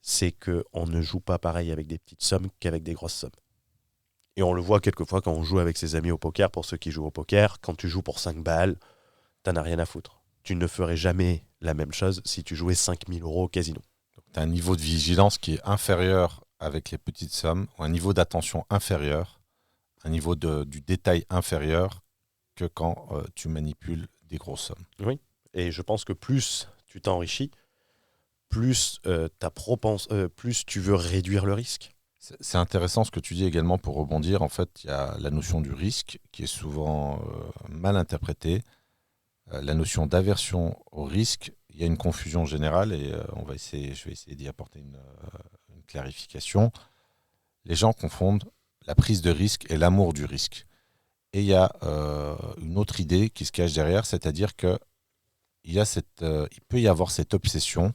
C'est qu'on ne joue pas pareil avec des petites sommes qu'avec des grosses sommes. Et on le voit quelquefois quand on joue avec ses amis au poker, pour ceux qui jouent au poker, quand tu joues pour 5 balles, t'en as rien à foutre. Tu ne ferais jamais la même chose si tu jouais 5 000 € au casino. Tu as un niveau de vigilance qui est inférieur avec les petites sommes, ou un niveau d'attention inférieur, un niveau du détail inférieur que quand tu manipules des grosses sommes. Oui, et je pense que plus tu t'enrichis, plus tu veux réduire le risque. C'est intéressant ce que tu dis également pour rebondir. En fait, il y a la notion du risque qui est souvent mal interprétée. La notion d'aversion au risque, il y a une confusion générale et je vais essayer d'y apporter une clarification. Les gens confondent la prise de risque et l'amour du risque. Et il y a une autre idée qui se cache derrière, c'est-à-dire qu'il peut y avoir cette obsession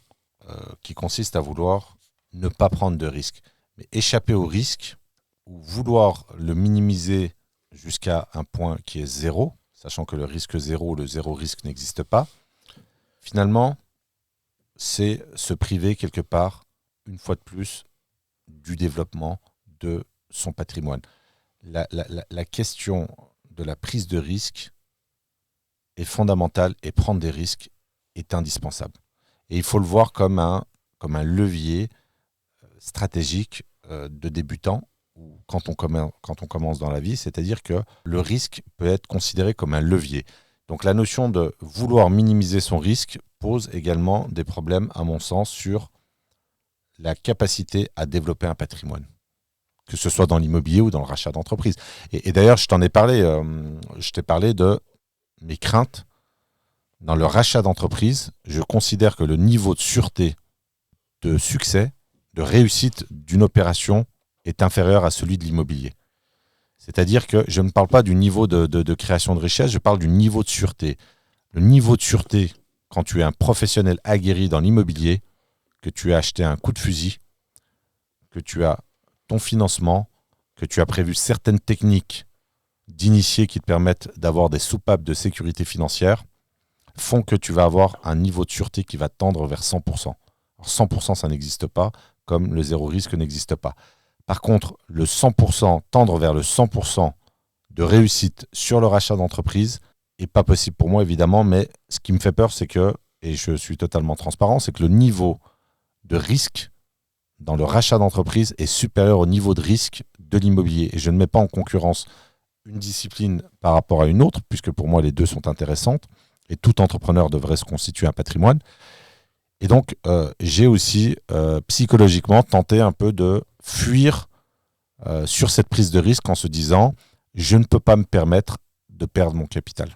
qui consiste à vouloir ne pas prendre de risque. Mais échapper au risque ou vouloir le minimiser jusqu'à un point qui est 0, sachant que le risque 0 ou le 0 risque n'existe pas, finalement, c'est se priver quelque part, une fois de plus, du développement de son patrimoine. La question de la prise de risque est fondamentale et prendre des risques est indispensable. Et il faut le voir comme un levier stratégique de débutant ou quand on commence dans la vie, c'est-à-dire que le risque peut être considéré comme un levier. Donc la notion de vouloir minimiser son risque pose également des problèmes, à mon sens, sur la capacité à développer un patrimoine, que ce soit dans l'immobilier ou dans le rachat d'entreprise. Et d'ailleurs, je t'ai parlé de mes craintes. Dans le rachat d'entreprise, je considère que le niveau de sûreté, de succès, de réussite d'une opération est inférieur à celui de l'immobilier. C'est-à-dire que je ne parle pas du niveau de création de richesse, je parle du niveau de sûreté. Le niveau de sûreté, quand tu es un professionnel aguerri dans l'immobilier, que tu as acheté un coup de fusil, que tu as ton financement, que tu as prévu certaines techniques d'initiés qui te permettent d'avoir des soupapes de sécurité financière, font que tu vas avoir un niveau de sûreté qui va tendre vers 100%. Alors 100%, ça n'existe pas, comme le zéro risque n'existe pas. Par contre, le 100%, tendre vers le 100% de réussite sur le rachat d'entreprise n'est pas possible pour moi, évidemment, mais ce qui me fait peur, c'est que, et je suis totalement transparent, c'est que le niveau de risque dans le rachat d'entreprise est supérieur au niveau de risque de l'immobilier. Et je ne mets pas en concurrence une discipline par rapport à une autre, puisque pour moi, les deux sont intéressantes, et tout entrepreneur devrait se constituer un patrimoine. Et donc, j'ai aussi psychologiquement tenté un peu de fuir sur cette prise de risque en se disant je ne peux pas me permettre de perdre mon capital.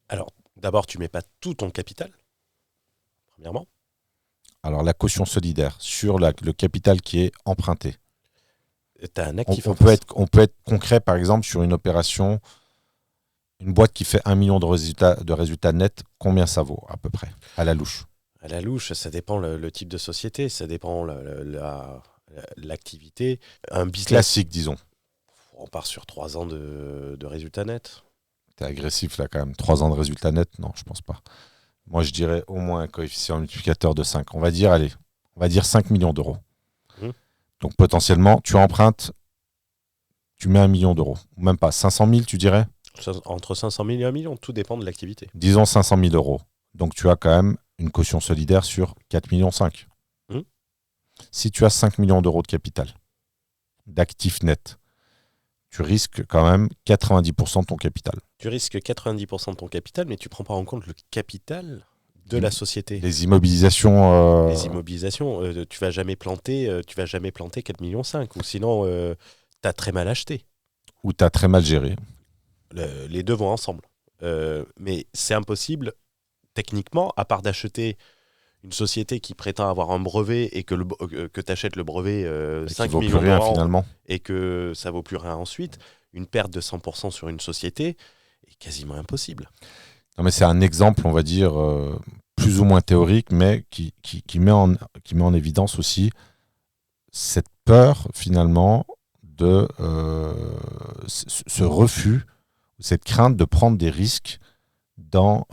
Alors, d'abord, tu ne mets pas tout ton capital, premièrement. Alors, la caution solidaire sur le capital qui est emprunté. Tu as un actif on peut être concret, par exemple, sur une opération, une boîte qui fait 1 million de résultats nets, combien ça vaut à peu près, à la louche? À la louche, ça dépend le type de société, ça dépend l'activité. Un business classique, disons. On part sur 3 ans de résultats nets. T'es agressif là quand même. 3 ans de résultats nets? Non, je pense pas. Moi, je dirais au moins un coefficient multiplicateur de 5. On va dire 5 millions d'euros. Donc potentiellement, tu empruntes, tu mets 1 million d'euros. Ou même pas. 500 000, tu dirais? Entre 500 000 et 1 million, tout dépend de l'activité. Disons 500 000 euros. Donc tu as quand même une caution solidaire sur 4,5 millions. Si tu as 5 millions d'euros de capital, d'actifs nets, tu risques quand même 90% de ton capital. Tu risques 90% de ton capital, mais tu ne prends pas en compte le capital de la société. Les immobilisations. Les immobilisations, tu ne vas jamais planter 4,5 millions, ou sinon tu as très mal acheté. Ou tu as très mal géré. Les deux vont ensemble. Mais c'est impossible, techniquement, à part d'acheter une société qui prétend avoir un brevet et que tu achètes le brevet 5 millions d'euros finalement, et que ça ne vaut plus rien ensuite, une perte de 100% sur une société est quasiment impossible. Non, mais c'est un exemple, on va dire, plus ou moins théorique, mais qui met en évidence aussi cette peur, finalement, de ce refus, cette crainte de prendre des risques dans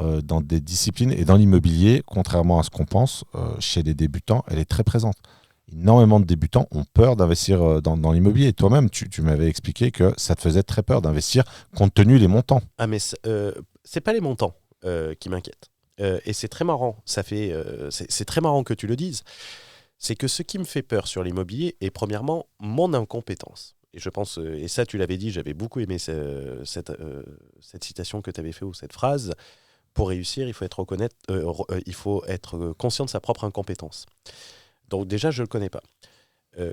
des disciplines. Et dans l'immobilier, contrairement à ce qu'on pense, chez les débutants, elle est très présente. Énormément de débutants ont peur d'investir dans l'immobilier. Et toi-même, tu m'avais expliqué que ça te faisait très peur d'investir compte tenu des montants. Ah, mais c'est pas les montants qui m'inquiètent. Et c'est très marrant. C'est très marrant que tu le dises. C'est que ce qui me fait peur sur l'immobilier est premièrement mon incompétence. Et je pense, et ça tu l'avais dit, j'avais beaucoup aimé cette citation que tu avais fait ou cette phrase. Pour réussir, il faut être conscient de sa propre incompétence. Donc déjà, je ne le connais pas.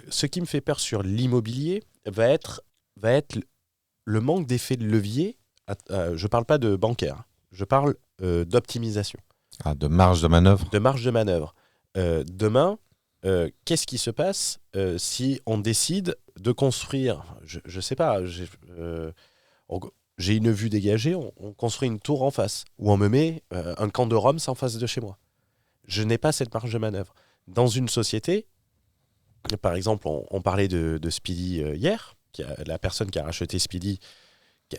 Ce qui me fait peur sur l'immobilier va être le manque d'effet de levier. Je ne parle pas de bancaire, je parle d'optimisation. Ah, de marge de manœuvre. De marge de manœuvre. Demain, qu'est-ce qui se passe si on décide de construire, je ne sais pas, j'ai une vue dégagée, on construit une tour en face, ou on me met un camp de Rome en face de chez moi. Je n'ai pas cette marge de manœuvre. Dans une société, par exemple, on parlait de Speedy hier, la personne qui a racheté Speedy,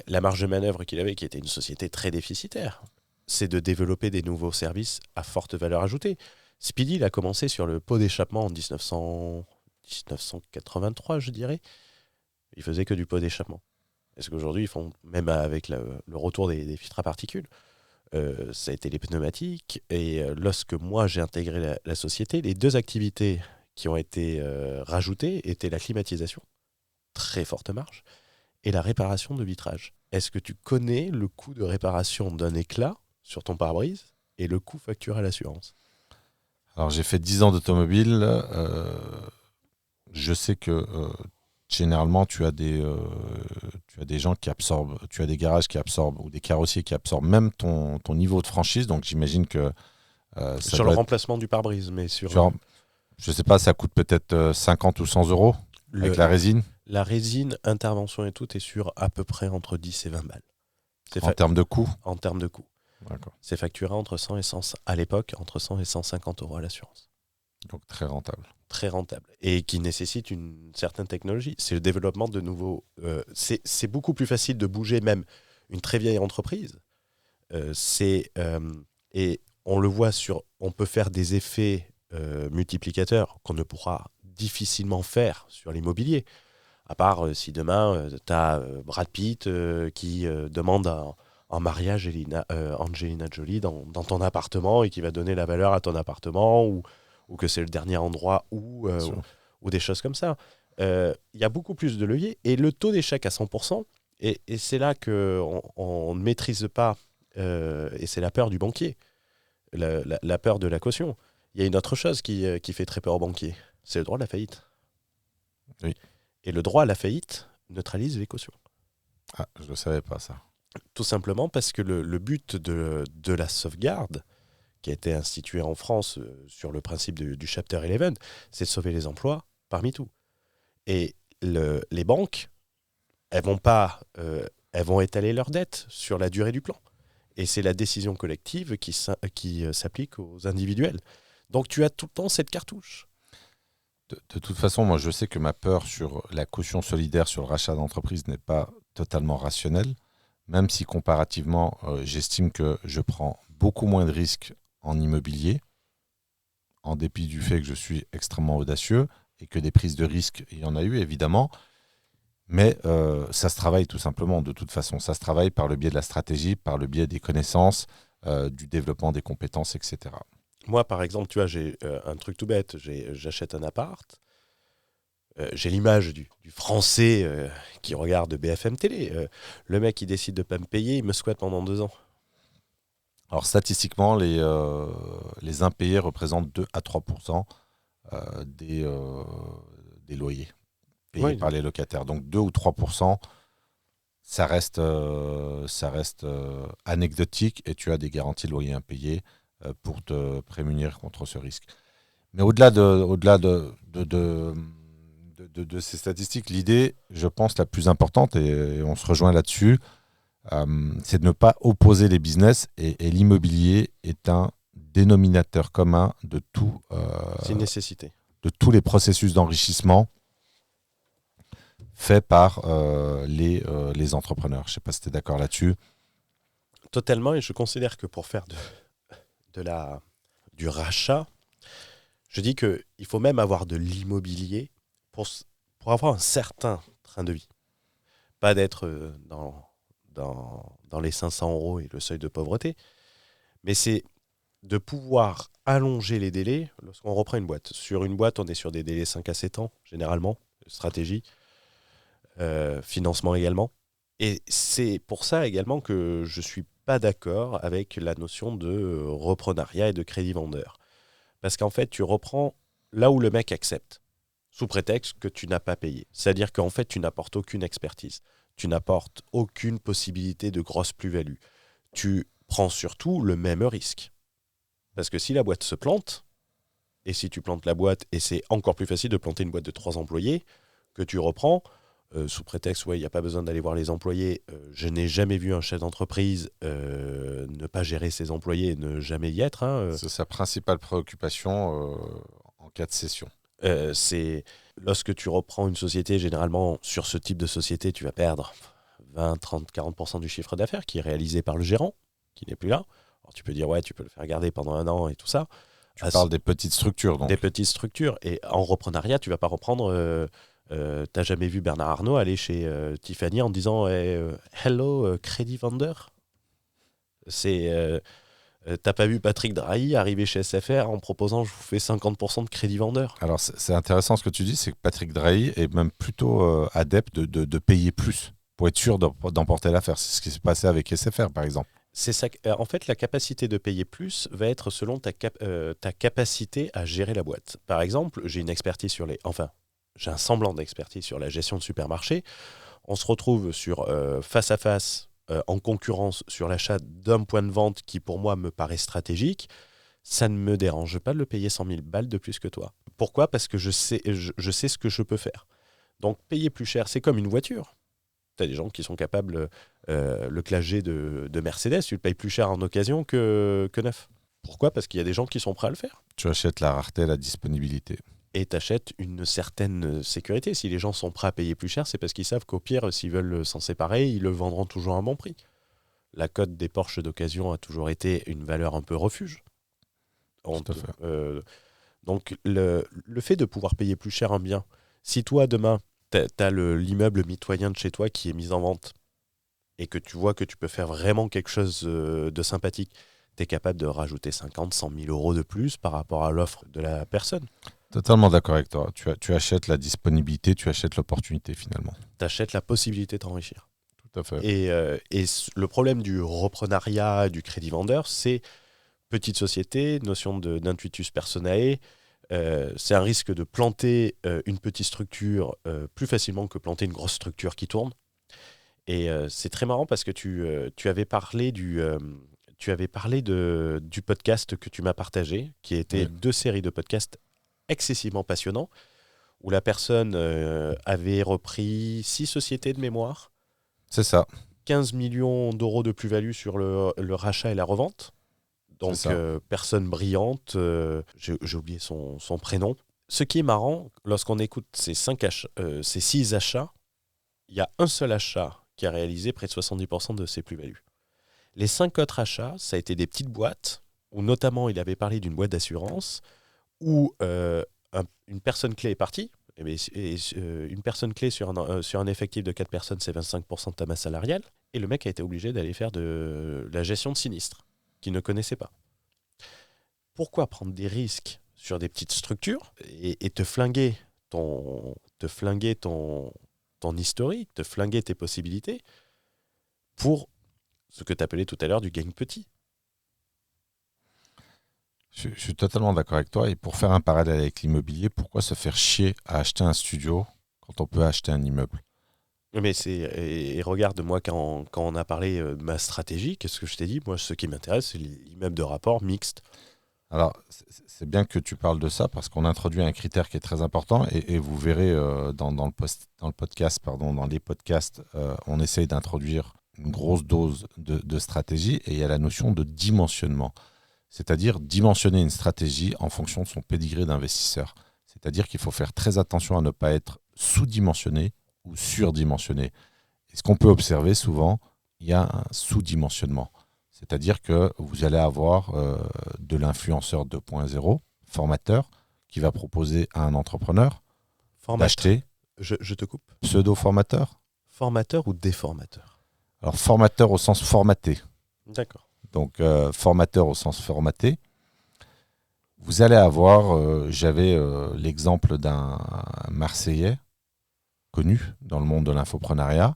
la marge de manœuvre qu'il avait, qui était une société très déficitaire, c'est de développer des nouveaux services à forte valeur ajoutée. Speedy, il a commencé sur le pot d'échappement en 1983, je dirais. Il faisait que du pot d'échappement. Est-ce qu'aujourd'hui, ils font, même avec le retour des filtres à particules, ça a été les pneumatiques. Et lorsque moi, j'ai intégré la société, les deux activités qui ont été rajoutées étaient la climatisation, très forte marge, et la réparation de vitrage. Est-ce que tu connais le coût de réparation d'un éclat sur ton pare-brise et le coût facturé à l'assurance? Alors, j'ai fait 10 ans d'automobile. Je sais que généralement, tu as des gens qui absorbent, tu as des garages qui absorbent ou des carrossiers qui absorbent même ton niveau de franchise. Donc, j'imagine que sur le remplacement du pare-brise, mais sur... je ne sais pas, ça coûte peut-être 50 ou 100 euros avec la résine. La résine, intervention et tout est sur à peu près entre 10 et 20 balles. En termes de coût? En termes de coût. D'accord. C'est facturé entre 100 et 100, à l'époque, entre 100 et 150 euros à l'assurance. Donc très rentable. Très rentable. Et qui nécessite une certaine technologie. C'est le développement de nouveaux... c'est beaucoup plus facile de bouger même une très vieille entreprise. Et on le voit on peut faire des effets multiplicateurs qu'on ne pourra difficilement faire sur l'immobilier. À part si demain, tu as Brad Pitt qui demande en mariage Angelina Jolie dans ton appartement et qui va donner la valeur à ton appartement ou que c'est le dernier endroit ou des choses comme ça. Il y a beaucoup plus de leviers et le taux d'échec à 100%, et c'est là qu'on ne maîtrise pas, et c'est la peur du banquier, la peur de la caution. Il y a une autre chose qui fait très peur aux banquiers, c'est le droit de la faillite. Oui. Et le droit à la faillite neutralise les cautions. Ah, je ne le savais pas ça. Tout simplement parce que le but de la sauvegarde, qui a été instituée en France sur le principe du Chapter 11, c'est de sauver les emplois parmi tout. Et les banques, elles vont étaler leurs dettes sur la durée du plan. Et c'est la décision collective qui s'applique aux individuels. Donc tu as tout le temps cette cartouche. De toute façon, moi, je sais que ma peur sur la caution solidaire sur le rachat d'entreprise n'est pas totalement rationnelle, même si comparativement, j'estime que je prends beaucoup moins de risques en immobilier, en dépit du fait que je suis extrêmement audacieux et que des prises de risques, il y en a eu évidemment, mais ça se travaille tout simplement de toute façon. Ça se travaille par le biais de la stratégie, par le biais des connaissances, du développement des compétences, etc. Moi, par exemple, tu vois, j'ai un truc tout bête. J'achète un appart. J'ai l'image du Français qui regarde BFM Télé. Le mec, il décide de ne pas me payer, il me squatte pendant 2 ans. Alors statistiquement, les impayés représentent 2 à 3% des loyers payés par les locataires. Donc 2 ou 3%, ça reste anecdotique et tu as des garanties de loyer impayés pour te prémunir contre ce risque. Mais au-delà de ces statistiques, l'idée, je pense, la plus importante, et on se rejoint là-dessus, c'est de ne pas opposer les business, et l'immobilier est un dénominateur commun de tout. C'est une nécessité. De tous les processus d'enrichissement faits par les entrepreneurs. Je ne sais pas si tu es d'accord là-dessus. Totalement, et je considère que pour faire du rachat, je dis qu'il faut même avoir de l'immobilier pour avoir un certain train de vie. Pas d'être dans les 500 euros et le seuil de pauvreté, mais c'est de pouvoir allonger les délais lorsqu'on reprend une boîte. Sur une boîte, on est sur des délais 5 à 7 ans, généralement, stratégie, financement également. Et c'est pour ça également que je ne suis pas d'accord avec la notion de reprenariat et de crédit vendeur. Parce qu'en fait, tu reprends là où le mec accepte, sous prétexte que tu n'as pas payé. C'est-à-dire qu'en fait, tu n'apportes aucune expertise. Tu n'apportes aucune possibilité de grosse plus-value. Tu prends surtout le même risque. Parce que si la boîte se plante, et si tu plantes la boîte, et c'est encore plus facile de planter une boîte de 3 employés, que tu reprends, sous prétexte, il n'y a pas besoin d'aller voir les employés. Je n'ai jamais vu un chef d'entreprise ne pas gérer ses employés et ne jamais y être. C'est sa principale préoccupation en cas de cession. C'est lorsque tu reprends une société, généralement, sur ce type de société, tu vas perdre 20, 30, 40% du chiffre d'affaires qui est réalisé par le gérant, qui n'est plus là. Alors, tu peux dire, ouais, tu peux le faire garder pendant 1 an et tout ça. Tu parles des petites structures, donc. Des petites structures. Et en reprenariat, tu ne vas pas reprendre... t'as jamais vu Bernard Arnault aller chez Tiffany en disant hello crédit vendeur. T'as pas vu Patrick Drahi arriver chez SFR en proposant je vous fais 50% de crédit vendeur. Alors c'est intéressant ce que tu dis, c'est que Patrick Drahi est même plutôt adepte de payer plus pour être sûr d'emporter l'affaire. C'est ce qui s'est passé avec SFR par exemple. C'est ça. En fait, la capacité de payer plus va être selon ta capacité à gérer la boîte. Par exemple, j'ai une expertise j'ai un semblant d'expertise sur la gestion de supermarché. On se retrouve face à face, en concurrence sur l'achat d'un point de vente qui, pour moi, me paraît stratégique. Ça ne me dérange pas de le payer 100 000 balles de plus que toi. Pourquoi ? Parce que je sais ce que je peux faire. Donc payer plus cher, c'est comme une voiture. Tu as des gens qui sont capables, le classe G de Mercedes, tu le payes plus cher en occasion que neuf. Pourquoi ? Parce qu'il y a des gens qui sont prêts à le faire. Tu achètes la rareté, la disponibilité. Et tu achètes une certaine sécurité. Si les gens sont prêts à payer plus cher, c'est parce qu'ils savent qu'au pire, s'ils veulent s'en séparer, ils le vendront toujours à un bon prix. La cote des Porsche d'occasion a toujours été une valeur un peu refuge. Tout à fait. Donc le fait de pouvoir payer plus cher un bien, si toi demain, tu as l'immeuble mitoyen de chez toi qui est mis en vente et que tu vois que tu peux faire vraiment quelque chose de sympathique, tu es capable de rajouter 50, 100 000 euros de plus par rapport à l'offre de la personne. Totalement d'accord avec toi. Tu achètes la disponibilité, tu achètes l'opportunité finalement. Tu achètes la possibilité de t'enrichir. Tout à fait. Et le problème du reprenariat, du crédit vendeur, c'est petite société, notion d'intuitus personae. C'est un risque de planter une petite structure plus facilement que planter une grosse structure qui tourne. Et c'est très marrant parce que tu avais parlé du podcast que tu m'as partagé, qui était 2 séries de podcasts excessivement passionnants, où la personne avait repris 6 sociétés de mémoire. C'est ça. 15 millions d'euros de plus-value sur le rachat et la revente. Donc, personne brillante. J'ai oublié son prénom. Ce qui est marrant, lorsqu'on écoute ces 6 achats, il y a un seul achat qui a réalisé près de 70% de ses plus-values. Les 5 autres achats, ça a été des petites boîtes, où notamment il avait parlé d'une boîte d'assurance, où une personne clé est partie. Une personne clé sur un effectif de 4 personnes, c'est 25% de ta masse salariale. Et le mec a été obligé d'aller faire de la gestion de sinistres qu'il ne connaissait pas. Pourquoi prendre des risques sur des petites structures et te flinguer ton historique, te flinguer tes possibilités pour ce que tu appelais tout à l'heure du gain petit? Je suis totalement d'accord avec toi. Et pour faire un parallèle avec l'immobilier, pourquoi se faire chier à acheter un studio quand on peut acheter un immeuble ? Mais et regarde, moi, quand on a parlé de ma stratégie, qu'est-ce que je t'ai dit ? Moi, ce qui m'intéresse, c'est l'immeuble de rapport mixte. Alors, c'est bien que tu parles de ça parce qu'on introduit un critère qui est très important et vous verrez dans le podcast, dans les podcasts, on essaye d'introduire une grosse dose de stratégie et il y a la notion de dimensionnement. C'est-à-dire dimensionner une stratégie en fonction de son pédigré d'investisseur. C'est-à-dire qu'il faut faire très attention à ne pas être sous-dimensionné ou surdimensionné. Et ce qu'on peut observer souvent, il y a un sous-dimensionnement. C'est-à-dire que vous allez avoir de l'influenceur 2.0, formateur, qui va proposer à un entrepreneur d'acheter. Je te coupe. Pseudo-formateur. Formateur ou déformateur ? Alors, formateur au sens formaté. D'accord. Donc, formateur au sens formaté. Vous allez avoir, j'avais l'exemple d'un Marseillais connu dans le monde de l'infoprenariat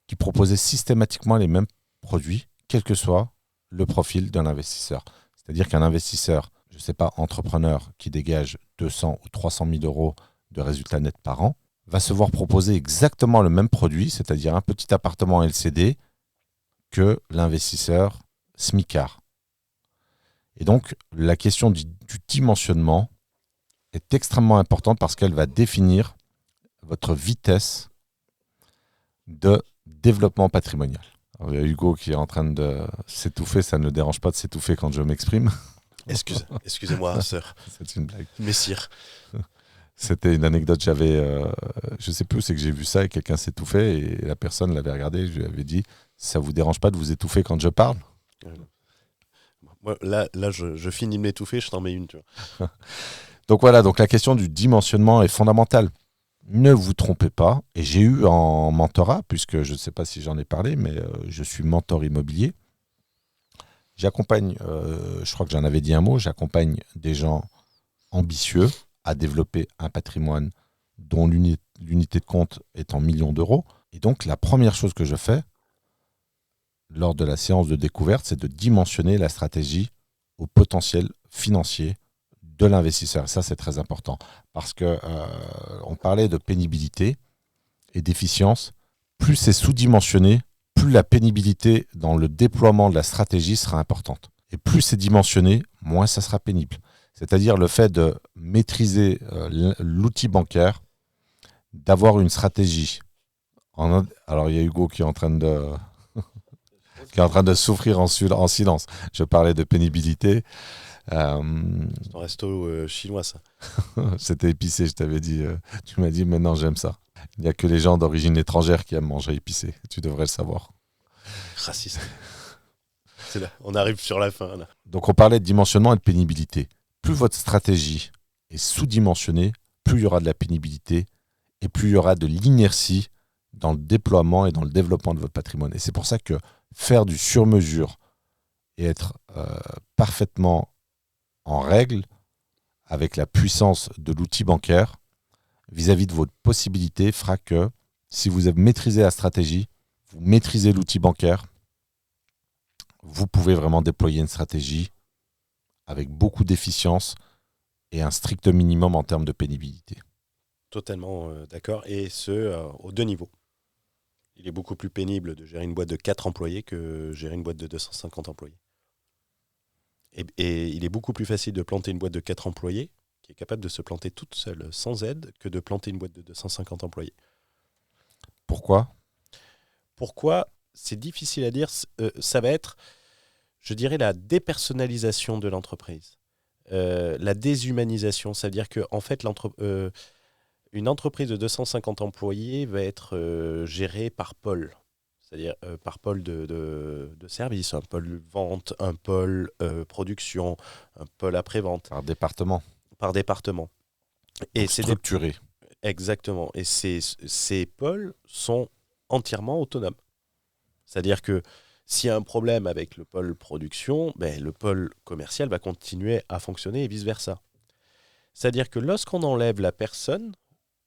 qui proposait systématiquement les mêmes produits, quel que soit le profil d'un investisseur. C'est-à-dire qu'un investisseur, je ne sais pas, entrepreneur qui dégage 200 ou 300 000 euros de résultats nets par an, va se voir proposer exactement le même produit, c'est-à-dire un petit appartement LCD, que l'investisseur smicard. Et donc, la question du dimensionnement est extrêmement importante parce qu'elle va définir votre vitesse de développement patrimonial. Alors, il y a Hugo qui est en train de s'étouffer, ça ne dérange pas de s'étouffer quand je m'exprime. Excusez-moi, sœur. C'est une blague. Messire. C'était une anecdote, je ne sais plus où c'est que j'ai vu ça et quelqu'un s'étouffait et la personne l'avait regardé, je lui avais dit, ça ne vous dérange pas de vous étouffer quand je parle ? Moi, là je finis de m'étouffer, je t'en mets une. Tu vois. Donc voilà, donc la question du dimensionnement est fondamentale. Ne vous trompez pas, et j'ai eu en mentorat, puisque je ne sais pas si j'en ai parlé, mais je suis mentor immobilier. J'accompagne, je crois que j'en avais dit un mot, j'accompagne des gens ambitieux à développer un patrimoine dont l'unité de compte est en millions d'euros. Et donc la première chose que je fais lors de la séance de découverte, c'est de dimensionner la stratégie au potentiel financier de l'investisseur. Et ça, c'est très important parce que on parlait de pénibilité et d'efficience. Plus c'est sous-dimensionné, plus la pénibilité dans le déploiement de la stratégie sera importante. Et plus c'est dimensionné, moins ça sera pénible. C'est-à-dire le fait de maîtriser l'outil bancaire, d'avoir une stratégie. Alors, il y a Hugo qui est en train de, souffrir en silence. Je parlais de pénibilité. C'est un resto chinois, ça. C'était épicé, je t'avais dit. Tu m'as dit, maintenant j'aime ça. Il n'y a que les gens d'origine étrangère qui aiment manger épicé. Tu devrais le savoir. Raciste. C'est là, on arrive sur la fin. Là. Donc on parlait de dimensionnement et de pénibilité. Plus votre stratégie est sous-dimensionnée, plus il y aura de la pénibilité et plus il y aura de l'inertie dans le déploiement et dans le développement de votre patrimoine. Et c'est pour ça que faire du sur-mesure et être parfaitement en règle avec la puissance de l'outil bancaire vis-à-vis de votre possibilité fera que si vous avez maîtrisé la stratégie, vous maîtrisez l'outil bancaire, vous pouvez vraiment déployer une stratégie avec beaucoup d'efficience et un strict minimum en termes de pénibilité. Totalement d'accord, et ce, aux deux niveaux. Il est beaucoup plus pénible de gérer une boîte de 4 employés que gérer une boîte de 250 employés. Et il est beaucoup plus facile de planter une boîte de 4 employés, qui est capable de se planter toute seule, sans aide, que de planter une boîte de 250 employés. Pourquoi ? Pourquoi ? C'est difficile à dire. Ça va être, je dirais, la dépersonnalisation de l'entreprise. La déshumanisation. C'est-à-dire qu'en fait, une entreprise de 250 employés va être gérée par pôle. C'est-à-dire par pôle de service, un pôle vente, un pôle production, un pôle après-vente. Par département. Par département. Et c'est structuré. Exactement. Et ces pôles sont entièrement autonomes. C'est-à-dire que s'il y a un problème avec le pôle production, le pôle commercial va continuer à fonctionner et vice-versa. C'est-à-dire que lorsqu'on enlève la personne,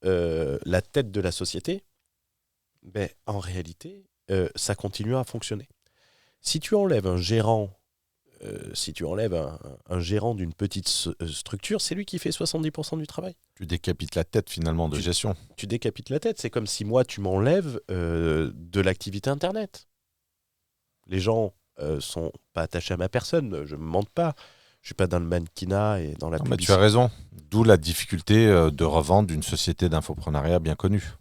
la tête de la société, en réalité, ça continue à fonctionner. Si tu enlèves un gérant, un gérant d'une petite structure, c'est lui qui fait 70% du travail. Tu décapites la tête finalement de gestion. Tu décapites la tête. C'est comme si moi, tu m'enlèves de l'activité Internet. Les gens sont pas attachés à ma personne, je ne me mente pas. Je suis pas dans le mannequinat et dans la publicité. Mais tu as raison. D'où la difficulté de revente d'une société d'infoprenariat bien connue.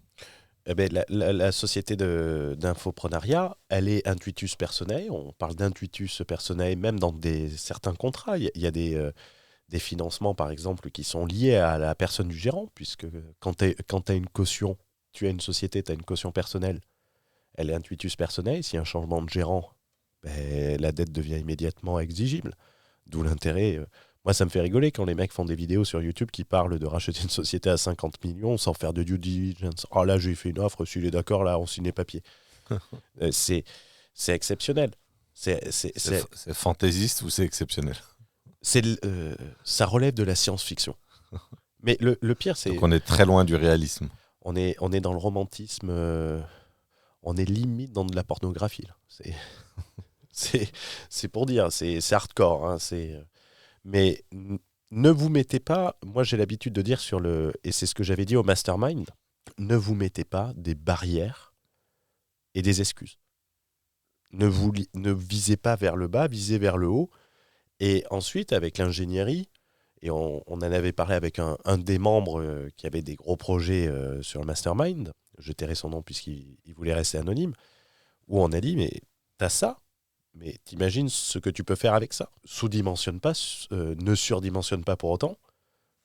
La société d'infoprenariat, elle est intuitus personae. On parle d'intuitus personae même dans certains contrats. Il y a des financements, par exemple, qui sont liés à la personne du gérant, puisque quand tu as une caution, tu as une société, tu as une caution personnelle, elle est intuitus personae. S'il y a un changement de gérant, la dette devient immédiatement exigible. D'où l'intérêt. Moi, ça me fait rigoler quand les mecs font des vidéos sur YouTube qui parlent de racheter une société à 50 millions sans faire de due diligence. Oh là, j'ai fait une offre, s'il est d'accord, là, on signe les papiers. C'est exceptionnel. C'est fantaisiste ou c'est exceptionnel ? Ça relève de la science-fiction. Mais le pire, c'est... Donc on est très loin du réalisme. On est dans le romantisme. On est limite dans de la pornographie. Là. C'est pour dire, c'est hardcore. Hein, mais ne vous mettez pas, moi j'ai l'habitude de dire et c'est ce que j'avais dit au Mastermind, ne vous mettez pas des barrières et des excuses. Ne visez pas vers le bas, visez vers le haut. Et ensuite, avec l'ingénierie, et on en avait parlé avec un des membres qui avait des gros projets sur le Mastermind, je tairai son nom puisqu'il voulait rester anonyme, où on a dit, mais t'as ça ? Mais t'imagines ce que tu peux faire avec ça. Sous-dimensionne pas, ne surdimensionne pas pour autant,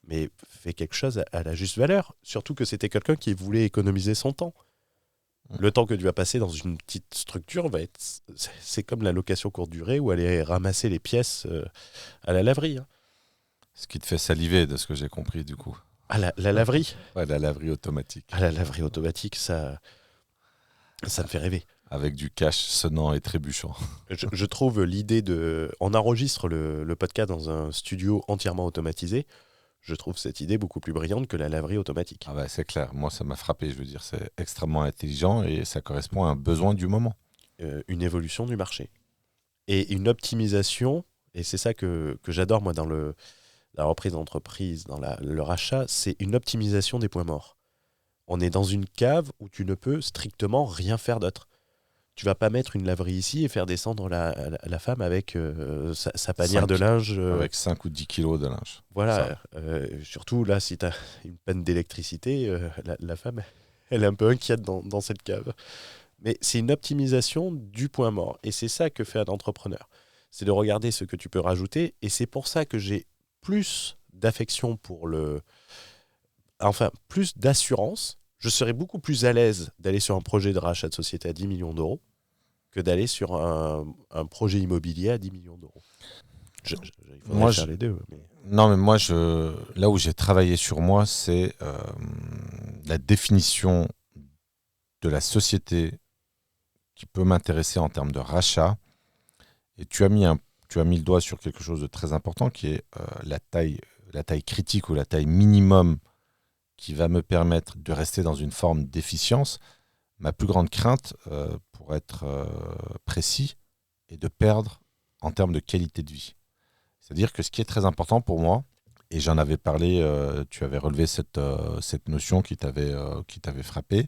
mais fais quelque chose à la juste valeur. Surtout que c'était quelqu'un qui voulait économiser son temps. Le temps que tu vas passer dans une petite structure c'est comme la location courte durée ou aller ramasser les pièces à la laverie. Hein. Ce qui te fait saliver de ce que j'ai compris du coup. Ah, la laverie ? Ouais, la laverie automatique. Ah, la laverie automatique, ça me fait rêver. Avec du cash sonnant et trébuchant. Je trouve l'idée de... On enregistre le podcast dans un studio entièrement automatisé. Je trouve cette idée beaucoup plus brillante que la laverie automatique. Ah c'est clair. Moi, ça m'a frappé. Je veux dire, c'est extrêmement intelligent et ça correspond à un besoin du moment. Une évolution du marché. Et une optimisation, et c'est ça que j'adore, moi, dans la reprise d'entreprise, dans le rachat, c'est une optimisation des points morts. On est dans une cave où tu ne peux strictement rien faire d'autre. Tu vas pas mettre une laverie ici et faire descendre la femme avec sa panière de linge. Avec 5 ou 10 kilos de linge. Voilà. Surtout là, si tu as une panne d'électricité, la femme, elle est un peu inquiète dans cette cave. Mais c'est une optimisation du point mort. Et c'est ça que fait un entrepreneur. C'est de regarder ce que tu peux rajouter. Et c'est pour ça que j'ai plus d'affection pour plus d'assurance. Je serais beaucoup plus à l'aise d'aller sur un projet de rachat de société à 10 millions d'euros que d'aller sur un projet immobilier à 10 millions d'euros. Il faudrait faire les deux. Non, mais moi, là où j'ai travaillé sur moi, c'est la définition de la société qui peut m'intéresser en termes de rachat. Et tu as mis le doigt sur quelque chose de très important qui est la taille critique ou la taille minimum qui va me permettre de rester dans une forme d'efficience. Ma plus grande crainte, pour être précis, est de perdre en termes de qualité de vie. C'est-à-dire que ce qui est très important pour moi, et j'en avais parlé, tu avais relevé cette notion qui t'avait frappé,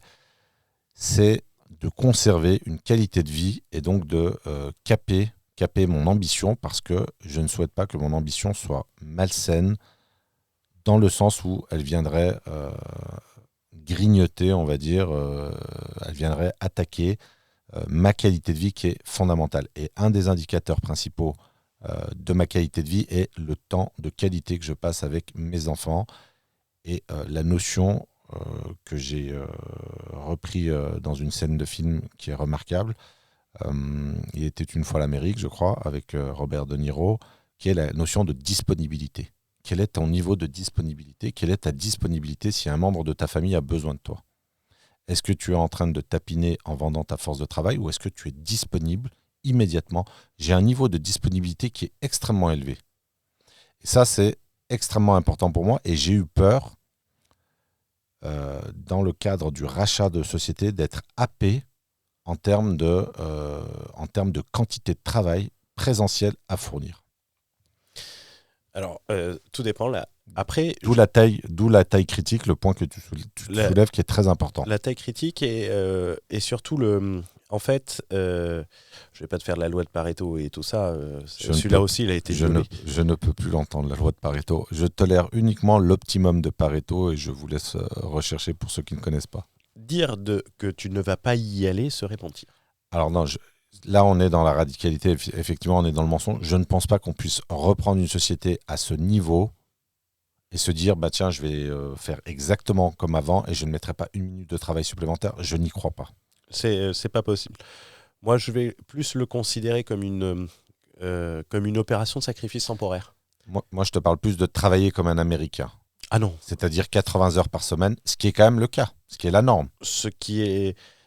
c'est de conserver une qualité de vie et donc de caper mon ambition, parce que je ne souhaite pas que mon ambition soit malsaine dans le sens où elle viendrait grignoter, on va dire, elle viendrait attaquer ma qualité de vie qui est fondamentale. Et un des indicateurs principaux de ma qualité de vie est le temps de qualité que je passe avec mes enfants. Et la notion que j'ai repris dans une scène de film qui est remarquable, il était une fois l'Amérique, je crois, avec Robert De Niro, qui est la notion de disponibilité. Quel est ton niveau de disponibilité ? Quelle est ta disponibilité si un membre de ta famille a besoin de toi ? Est-ce que tu es en train de tapiner en vendant ta force de travail ou est-ce que tu es disponible immédiatement ? J'ai un niveau de disponibilité qui est extrêmement élevé. Et ça, c'est extrêmement important pour moi. Et j'ai eu peur, dans le cadre du rachat de société, d'être happé en termes de quantité de travail présentiel à fournir. Alors, tout dépend. Là. Après, d'où la taille critique, le point que tu soulèves qui est très important. La taille critique et surtout en fait, je vais pas te faire la loi de Pareto et tout ça. Celui-là aussi, il a été violé. Je ne peux plus l'entendre, la loi de Pareto. Je tolère uniquement l'optimum de Pareto et je vous laisse rechercher pour ceux qui ne connaissent pas. Dire que tu ne vas pas y aller serait mentir. Alors non, là on est dans la radicalité, effectivement on est dans le mensonge. Je ne pense pas qu'on puisse reprendre une société à ce niveau et se dire, bah tiens, je vais faire exactement comme avant et je ne mettrai pas une minute de travail supplémentaire. Je n'y crois pas. C'est pas possible. Moi, je vais plus le considérer comme une opération de sacrifice temporaire. Moi, je te parle plus de travailler comme un Américain. Ah non. C'est-à-dire 80 heures par semaine, ce qui est quand même le cas, ce qui est la norme.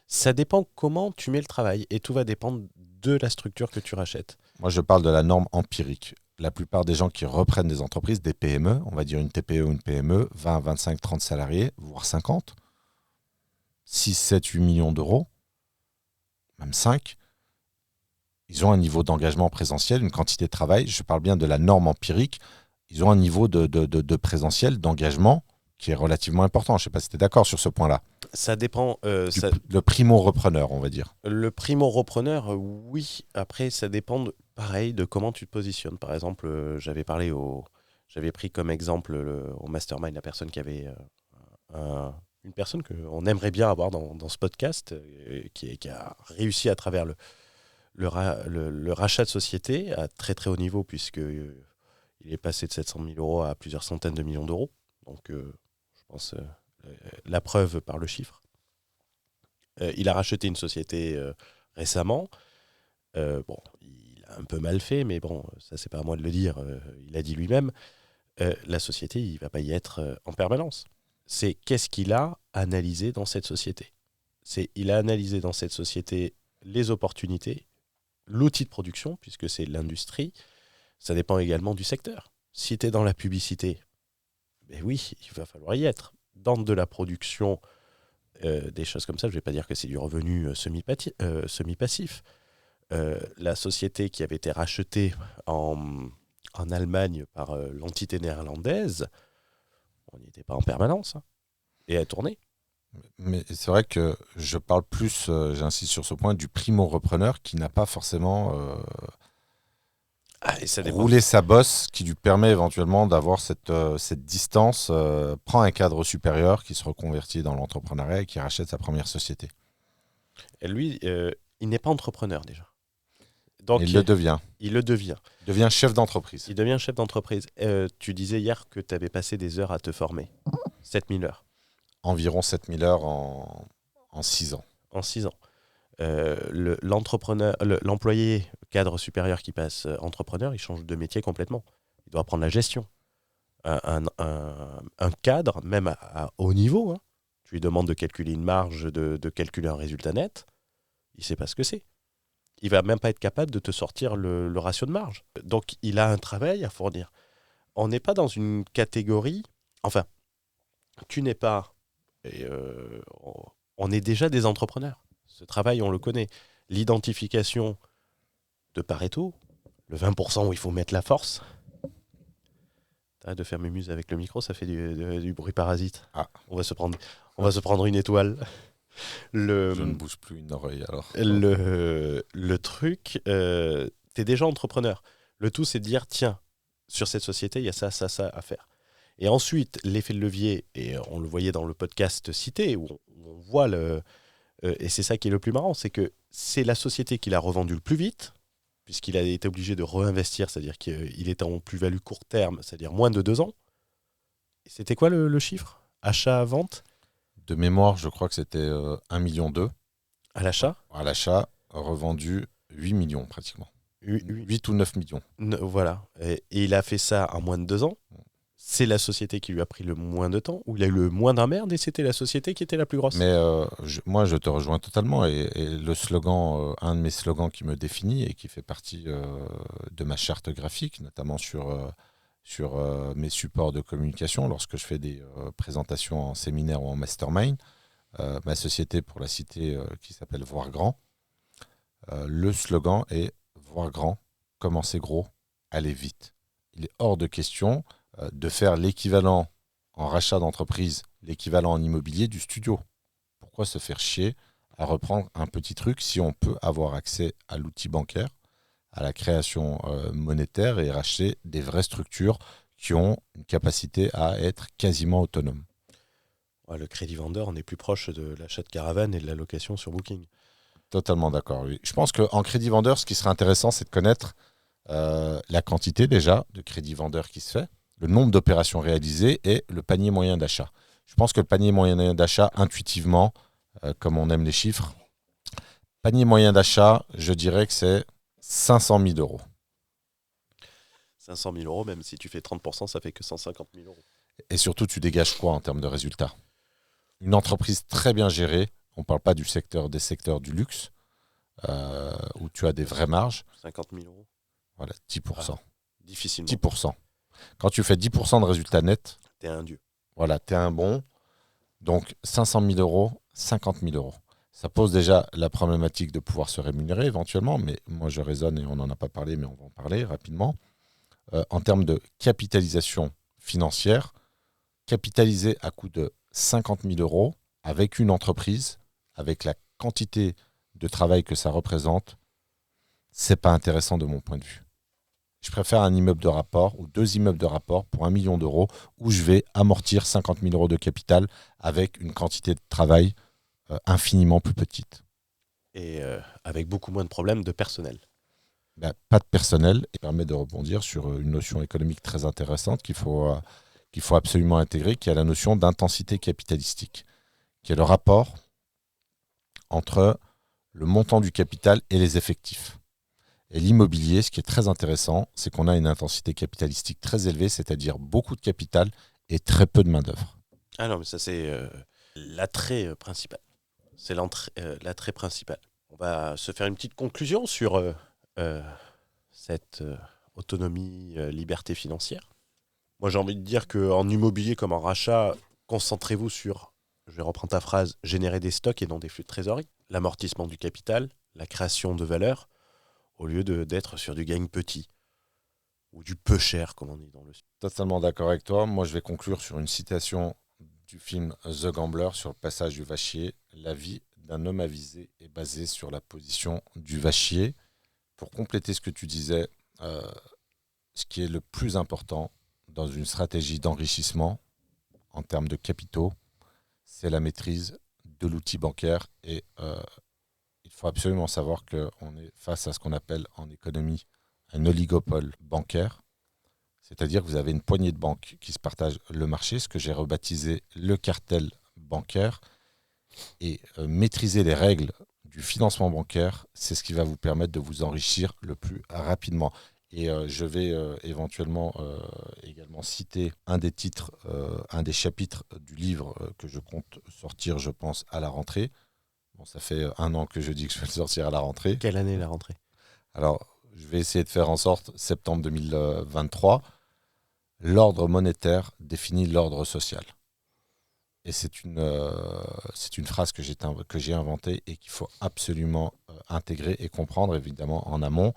Ça dépend comment tu mets le travail et tout va dépendre de la structure que tu rachètes. Moi, je parle de la norme empirique. La plupart des gens qui reprennent des entreprises, des PME, on va dire une TPE ou une PME, 20, 25, 30 salariés, voire 50, 6, 7, 8 millions d'euros, même 5, ils ont un niveau d'engagement présentiel, une quantité de travail, je parle bien de la norme empirique, ils ont un niveau de présentiel, d'engagement qui est relativement important. Je ne sais pas si tu es d'accord sur ce point-là. Ça dépend. Le primo-repreneur, on va dire. Le primo-repreneur, oui. Après, ça dépend, pareil, de comment tu te positionnes. Par exemple, j'avais pris comme exemple au mastermind la personne qui avait une personne qu'on aimerait bien avoir dans ce podcast, qui a réussi à travers le rachat de société à très très haut niveau, puisqu'il est passé de 700 000 euros à plusieurs centaines de millions d'euros. Donc, je pense la preuve par le chiffre. Il a racheté une société récemment. Bon, il a un peu mal fait, mais bon, ça c'est pas à moi de le dire. Il a dit lui-même. La société, il va pas y être en permanence. C'est qu'est-ce qu'il a analysé dans cette société. Il a analysé dans cette société les opportunités, l'outil de production, puisque c'est l'industrie. Ça dépend également du secteur. Si tu es dans la publicité, ben oui, il va falloir y être. Dans de la production, des choses comme ça, je ne vais pas dire que c'est du revenu semi-passif. La société qui avait été rachetée en Allemagne par l'entité néerlandaise, on n'y était pas en permanence. Hein. Et elle tournait. Mais c'est vrai que je parle plus, j'insiste sur ce point, du primo-repreneur qui n'a pas forcément Ah, et ça dépend. roulé sa bosse, qui lui permet éventuellement d'avoir cette distance, prend un cadre supérieur qui se reconvertit dans l'entrepreneuriat et qui rachète sa première société. Et lui, il n'est pas entrepreneur déjà. Mais Donc, il le devient. il le devient. Il devient chef d'entreprise. Il devient chef d'entreprise. Tu disais hier que tu avais passé des heures à te former. 7000 heures Environ 7000 heures en 6 ans. en 6 ans. L'employé cadre supérieur qui passe entrepreneur, il change de métier complètement. Il doit apprendre la gestion. Un cadre, même à haut niveau, hein, tu lui demandes de calculer une marge, de calculer un résultat net, il ne sait pas ce que c'est. Il va même pas être capable de te sortir le ratio de marge. Donc il a un travail à fournir. On n'est pas dans une catégorie. Enfin, tu n'es pas. Et, on est déjà des entrepreneurs. Ce travail, on le connaît. L'identification de Pareto, le 20% où il faut mettre la force. T'arrêtes de faire mes muses avec le micro, ça fait du bruit parasite. Ah. On va se prendre une étoile. Je ne bouge plus une oreille alors. Le truc, t'es déjà entrepreneur. Le tout, c'est de dire, tiens, sur cette société, il y a ça, ça, ça à faire. Et ensuite, l'effet de levier, et on le voyait dans le podcast cité, où on voit et c'est ça qui est le plus marrant, c'est que c'est la société qui l'a revendu le plus vite, puisqu'il a été obligé de réinvestir, c'est-à-dire qu'il était en plus-value court terme, c'est-à-dire moins de 2 ans. Et c'était quoi le chiffre? Achat-vente De mémoire, je crois que c'était 1,2 million à l'achat? à l'achat, revendu 8 millions pratiquement. 8 ou 9 millions. Voilà. Et il a fait ça en moins de 2 ans. C'est la société qui lui a pris le moins de temps, où il a eu le moins d'emmerde, et c'était la société qui était la plus grosse. Mais moi, je te rejoins totalement. Et le slogan, un de mes slogans qui me définit et qui fait partie de ma charte graphique, notamment sur mes supports de communication, lorsque je fais des présentations en séminaire ou en mastermind, ma société, pour la citer, qui s'appelle Voir Grand, le slogan est Voir grand, commencer gros, aller vite. Il est hors de question de faire l'équivalent en rachat d'entreprise, l'équivalent en immobilier du studio. Pourquoi se faire chier à reprendre un petit truc si on peut avoir accès à l'outil bancaire, à la création monétaire et racheter des vraies structures qui ont une capacité à être quasiment autonomes. Ouais, le crédit vendeur, on est plus proche de l'achat de caravane et de la location sur Booking. Totalement d'accord, oui. Je pense qu'en crédit vendeur, ce qui serait intéressant, c'est de connaître la quantité déjà de crédit vendeur qui se fait, le nombre d'opérations réalisées et le panier moyen d'achat. Je pense que le panier moyen d'achat, intuitivement, comme on aime les chiffres, panier moyen d'achat, je dirais que c'est 500 000 euros. 500 000 euros, même si tu fais 30%, ça fait que 150 000 euros. Et surtout, tu dégages quoi en termes de résultats? Une entreprise très bien gérée, on ne parle pas des secteurs du luxe, où tu as des vraies marges. 50 000 euros. Voilà, 10%. Difficilement. 10%. Quand tu fais 10% de résultats nets, T'es un dieu. voilà, tu es un bon. Donc 500 000 euros, 50 000 euros. Ça pose déjà la problématique de pouvoir se rémunérer éventuellement, mais moi je raisonne et on n'en a pas parlé, mais on va en parler rapidement. En termes de capitalisation financière, capitaliser à coût de 50 000 euros avec une entreprise, avec la quantité de travail que ça représente, c'est pas intéressant de mon point de vue. Je préfère un immeuble de rapport ou 2 immeubles de rapport pour 1 million d'euros où je vais amortir 50 000 euros de capital avec une quantité de travail infiniment plus petite. Et avec beaucoup moins de problèmes de personnel. Pas de personnel et permet de rebondir sur une notion économique très intéressante qu'il faut absolument intégrer, qui est la notion d'intensité capitalistique, qui est le rapport entre le montant du capital et les effectifs. Et l'immobilier, ce qui est très intéressant, c'est qu'on a une intensité capitalistique très élevée, c'est-à-dire beaucoup de capital et très peu de main-d'œuvre. Ah non, mais ça, c'est l'attrait principal. C'est l'attrait principal. On va se faire une petite conclusion sur cette autonomie, liberté financière. Moi, j'ai envie de dire qu'en immobilier comme en rachat, concentrez-vous sur, je vais reprendre ta phrase, générer des stocks et non des flux de trésorerie, l'amortissement du capital, la création de valeur, au lieu d'être sur du gain petit ou du peu cher, comme on dit dans le... Totalement d'accord avec toi. Moi, je vais conclure sur une citation du film The Gambler sur le passage du vachier. La vie d'un homme avisé est basée sur la position du vachier. Pour compléter ce que tu disais, ce qui est le plus important dans une stratégie d'enrichissement en termes de capitaux, c'est la maîtrise de l'outil bancaire. Et il faut absolument savoir qu'on est face à ce qu'on appelle en économie un oligopole bancaire. C'est-à-dire que vous avez une poignée de banques qui se partagent le marché, ce que j'ai rebaptisé le cartel bancaire. Et maîtriser les règles du financement bancaire, c'est ce qui va vous permettre de vous enrichir le plus rapidement. Et je vais éventuellement également citer un des titres, un des chapitres du livre que je compte sortir, je pense, à la rentrée. Bon, ça fait 1 an que je dis que je vais le sortir à la rentrée. Quelle année la rentrée? Alors, je vais essayer de faire en sorte, septembre 2023, l'ordre monétaire définit l'ordre social. Et c'est une phrase que j'ai inventée et qu'il faut absolument intégrer et comprendre, évidemment, en amont.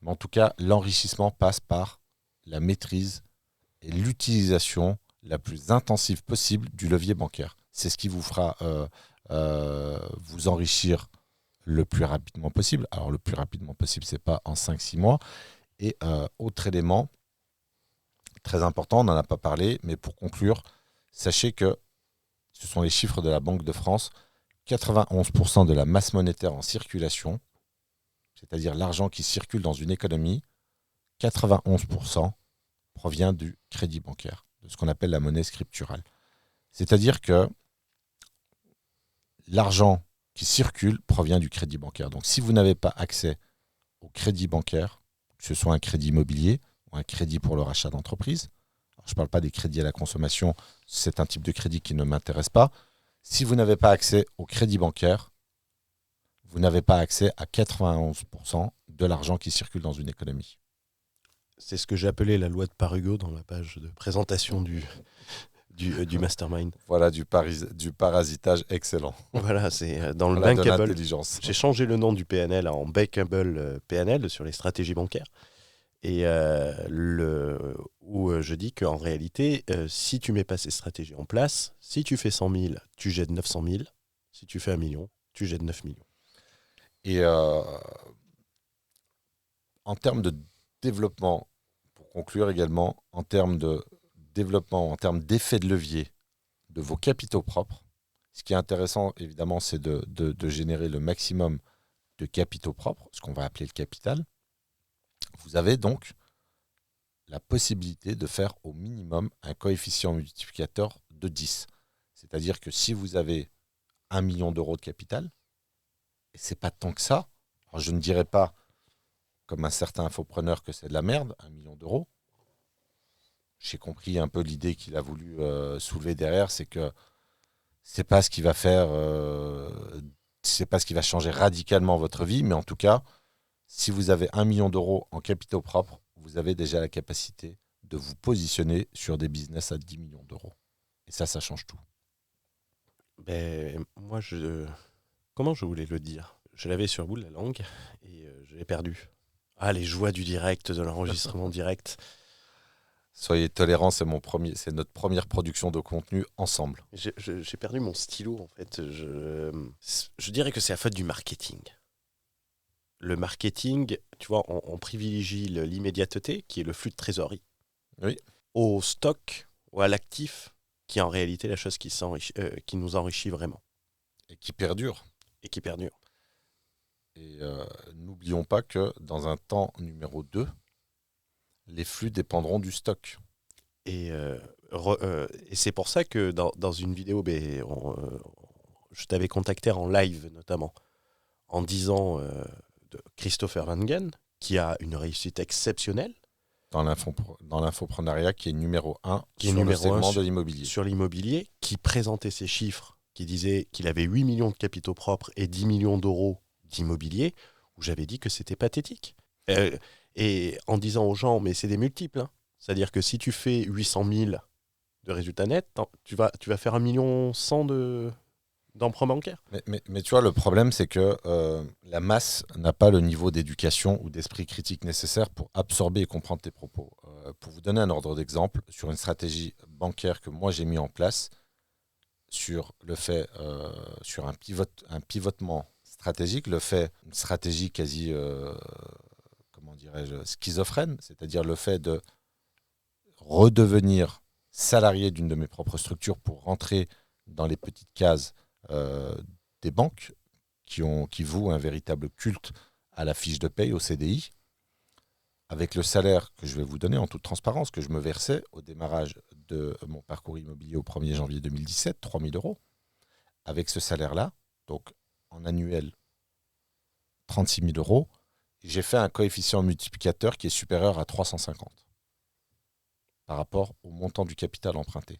Mais en tout cas, l'enrichissement passe par la maîtrise et l'utilisation la plus intensive possible du levier bancaire. C'est ce qui vous fera vous enrichir le plus rapidement possible. Alors, le plus rapidement possible, ce n'est pas en 5-6 mois. Et autre élément très important, on n'en a pas parlé, mais pour conclure, sachez que ce sont les chiffres de la Banque de France, 91% de la masse monétaire en circulation, c'est-à-dire l'argent qui circule dans une économie, 91% provient du crédit bancaire, de ce qu'on appelle la monnaie scripturale. C'est-à-dire que l'argent qui circule provient du crédit bancaire. Donc si vous n'avez pas accès au crédit bancaire, que ce soit un crédit immobilier ou un crédit pour le rachat d'entreprise, je ne parle pas des crédits à la consommation, c'est un type de crédit qui ne m'intéresse pas. Si vous n'avez pas accès au crédit bancaire, vous n'avez pas accès à 91% de l'argent qui circule dans une économie. C'est ce que j'ai appelé la loi de Pareto dans la page de présentation du mastermind. Voilà du parasitage excellent. Voilà, c'est dans le Voilà de bankable. l'intelligence. J'ai changé le nom du PNL en bankable PNL sur les stratégies bancaires. Et où je dis qu'en réalité, si tu mets pas ces stratégies en place, si tu fais 100 000, tu jettes 900 000. Si tu fais 1 million, tu jettes 9 millions. Et en termes de développement, pour conclure également, en termes de développement, en termes d'effet de levier de vos capitaux propres, ce qui est intéressant, évidemment, c'est de générer le maximum de capitaux propres, ce qu'on va appeler le capital. Vous avez donc la possibilité de faire au minimum un coefficient multiplicateur de 10. C'est-à-dire que si vous avez 1 million d'euros de capital, et c'est pas tant que ça, alors je ne dirais pas, comme un certain infopreneur, que c'est de la merde, 1 million d'euros. J'ai compris un peu l'idée qu'il a voulu soulever derrière, c'est que c'est pas ce qui va faire, c'est pas ce qui va changer radicalement votre vie, mais en tout cas, si vous avez 1 million d'euros en capitaux propres, vous avez déjà la capacité de vous positionner sur des business à 10 millions d'euros. Et ça change tout. Ben, moi, comment je voulais le dire? Je l'avais sur le bout de la langue et je l'ai perdu. Ah, les joies du direct, de l'enregistrement direct. Soyez tolérants, c'est notre première production de contenu ensemble. J'ai perdu mon stylo, en fait. Je dirais que c'est la faute du marketing. Le marketing, tu vois, on privilégie l'immédiateté, qui est le flux de trésorerie, Oui. au stock ou à l'actif, qui est en réalité la chose qui nous enrichit vraiment. Et qui perdure. Et qui perdure. Et n'oublions pas que dans un temps numéro 2, les flux dépendront du stock. Et c'est pour ça que dans une vidéo, je t'avais contacté en live notamment, en disant de Christopher Langen, qui a une réussite exceptionnelle. Dans l'infoprenariat qui est numéro 1 sur le segment de l'immobilier. Sur l'immobilier, qui présentait ses chiffres, qui disait qu'il avait 8 millions de capitaux propres et 10 millions d'euros d'immobilier, où j'avais dit que c'était pathétique. Et en disant aux gens, mais c'est des multiples. Hein. C'est-à-dire que si tu fais 800 000 de résultats nets, tu vas faire 1,1 million d'emprunts bancaires. Mais tu vois, le problème, c'est que la masse n'a pas le niveau d'éducation ou d'esprit critique nécessaire pour absorber et comprendre tes propos. Pour vous donner un ordre d'exemple, sur une stratégie bancaire que moi j'ai mis en place, sur le fait, sur un pivotement stratégique, le fait, une stratégie quasi, comment dirais-je, schizophrène, c'est-à-dire le fait de redevenir salarié d'une de mes propres structures pour rentrer dans les petites cases des banques qui vouent un véritable culte à la fiche de paye, au CDI, avec le salaire que je vais vous donner en toute transparence, que je me versais au démarrage de mon parcours immobilier au 1er janvier 2017, 3 000 euros. Avec ce salaire-là, donc en annuel 36 000 euros, j'ai fait un coefficient multiplicateur qui est supérieur à 350 par rapport au montant du capital emprunté.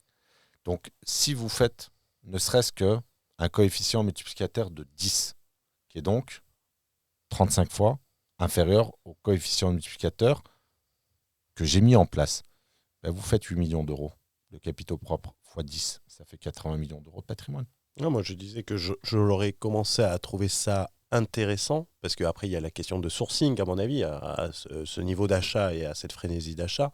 Donc, si vous faites ne serait-ce qu'un coefficient multiplicateur de 10, qui est donc 35 fois inférieur au coefficient multiplicateur que j'ai mis en place, ben vous faites 8 millions d'euros de capitaux propres fois 10, ça fait 80 millions d'euros de patrimoine. Non, moi, je disais que je l'aurais commencé à trouver ça intéressant, parce qu'après, il y a la question de sourcing, à mon avis, à ce niveau d'achat et à cette frénésie d'achat.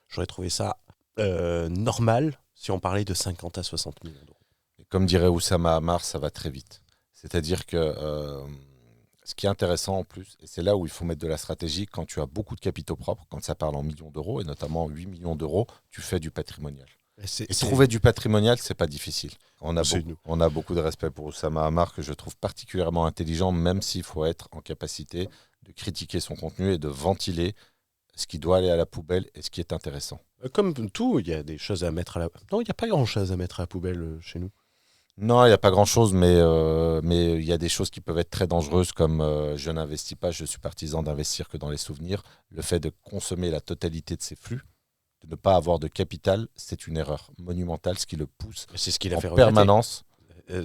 J'aurais trouvé ça normal si on parlait de 50 à 60 millions d'euros. Et comme dirait Oussama Hamar, ça va très vite. C'est-à-dire que ce qui est intéressant en plus, et c'est là où il faut mettre de la stratégie, quand tu as beaucoup de capitaux propres, quand ça parle en millions d'euros, et notamment 8 millions d'euros, tu fais du patrimonial. Et trouver du patrimonial, c'est pas difficile. On a beaucoup de respect pour Oussama Hamar, que je trouve particulièrement intelligent, même s'il faut être en capacité de critiquer son contenu et de ventiler ce qui doit aller à la poubelle et ce qui est intéressant. Comme tout, il y a des choses à mettre à la... Non, il n'y a pas grand-chose à mettre à la poubelle chez nous. Non, il n'y a pas grand-chose, mais il y a des choses qui peuvent être très dangereuses, comme je n'investis pas, je suis partisan d'investir que dans les souvenirs. Le fait de consommer la totalité de ses flux, de ne pas avoir de capital, c'est une erreur monumentale, ce qui le pousse C'est ce qu'il a en fait permanence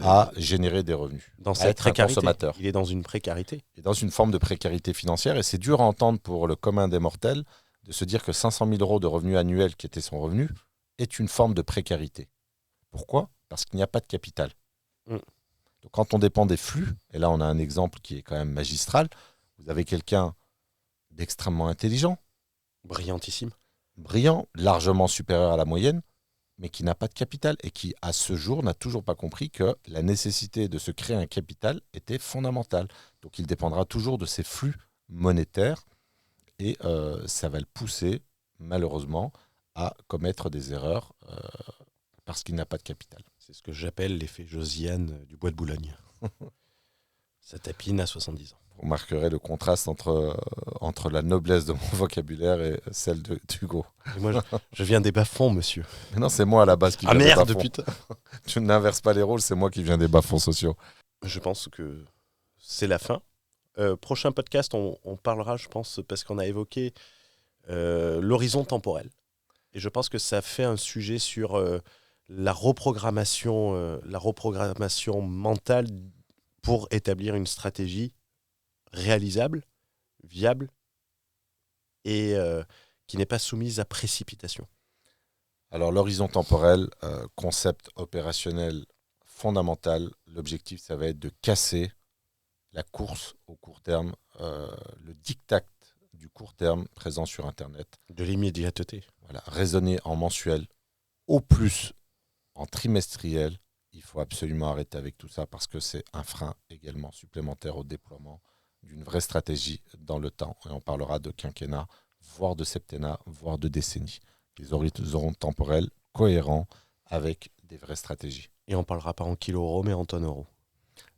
à générer des revenus, dans à cette être un précarité. consommateur. Il est dans une précarité. Et dans une forme de précarité financière, et c'est dur à entendre pour le commun des mortels de se dire que 500 000 euros de revenus annuels, qui était son revenu, est une forme de précarité. Pourquoi ? Parce qu'il n'y a pas de capital. Donc, quand on dépend des flux, et là on a un exemple qui est quand même magistral, vous avez quelqu'un d'extrêmement intelligent, Brillantissime. brillant, largement supérieur à la moyenne, mais qui n'a pas de capital et qui, à ce jour, n'a toujours pas compris que la nécessité de se créer un capital était fondamentale. Donc il dépendra toujours de ces flux monétaires et ça va le pousser, malheureusement, à commettre des erreurs parce qu'il n'a pas de capital. C'est ce que j'appelle l'effet Josiane du bois de Boulogne. Ça tapine à 70 ans. Vous remarquerez le contraste entre la noblesse de mon vocabulaire et celle d'Hugo. Et moi, je viens des bas-fonds, monsieur. Mais non, c'est moi à la base qui viens des merde, bas-fonds. putain. Tu n'inverses pas les rôles, c'est moi qui viens des bas-fonds sociaux. Je pense que c'est la fin. Prochain podcast, on parlera, je pense, parce qu'on a évoqué l'horizon temporel. Et je pense que ça fait un sujet sur la reprogrammation mentale pour établir une stratégie réalisable, viable et qui n'est pas soumise à précipitation. Alors l'horizon temporel, concept opérationnel fondamental, l'objectif ça va être de casser la course au court terme, le diktat du court terme présent sur Internet. De l'immédiateté. Voilà, raisonner en mensuel, au plus en trimestriel. Il faut absolument arrêter avec tout ça parce que c'est un frein également supplémentaire au déploiement d'une vraie stratégie dans le temps. Et on parlera de quinquennat, voire de septennat, voire de décennie. Des horizons temporels cohérents avec des vraies stratégies. Et on ne parlera pas en kilos euros, mais en tonnes euros.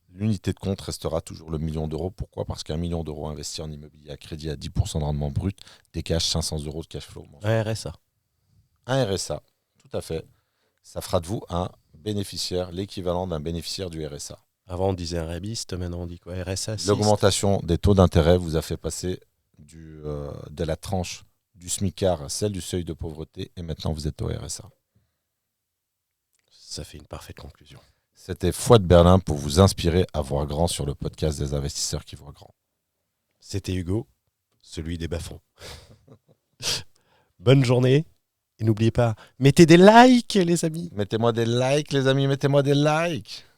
L'unité de compte restera toujours le million d'euros. Pourquoi ? Parce qu'un million d'euros investi en immobilier à crédit à 10% de rendement brut dégage 500 euros de cash flow. Un RSA. Un RSA, tout à fait. Ça fera de vous un bénéficiaire, l'équivalent d'un bénéficiaire du RSA. Avant, on disait un rébiste, maintenant on dit quoi ? RSA. L'augmentation des taux d'intérêt vous a fait passer de la tranche du SMICAR à celle du seuil de pauvreté et maintenant vous êtes au RSA. Ça fait une parfaite conclusion. C'était Fouad Berlin pour vous inspirer à voir grand sur le podcast des investisseurs qui voient grand. C'était Hugo, celui des bas-fonds. Bonne journée. Et n'oubliez pas, mettez des likes, les amis. Mettez-moi des likes, les amis, mettez-moi des likes.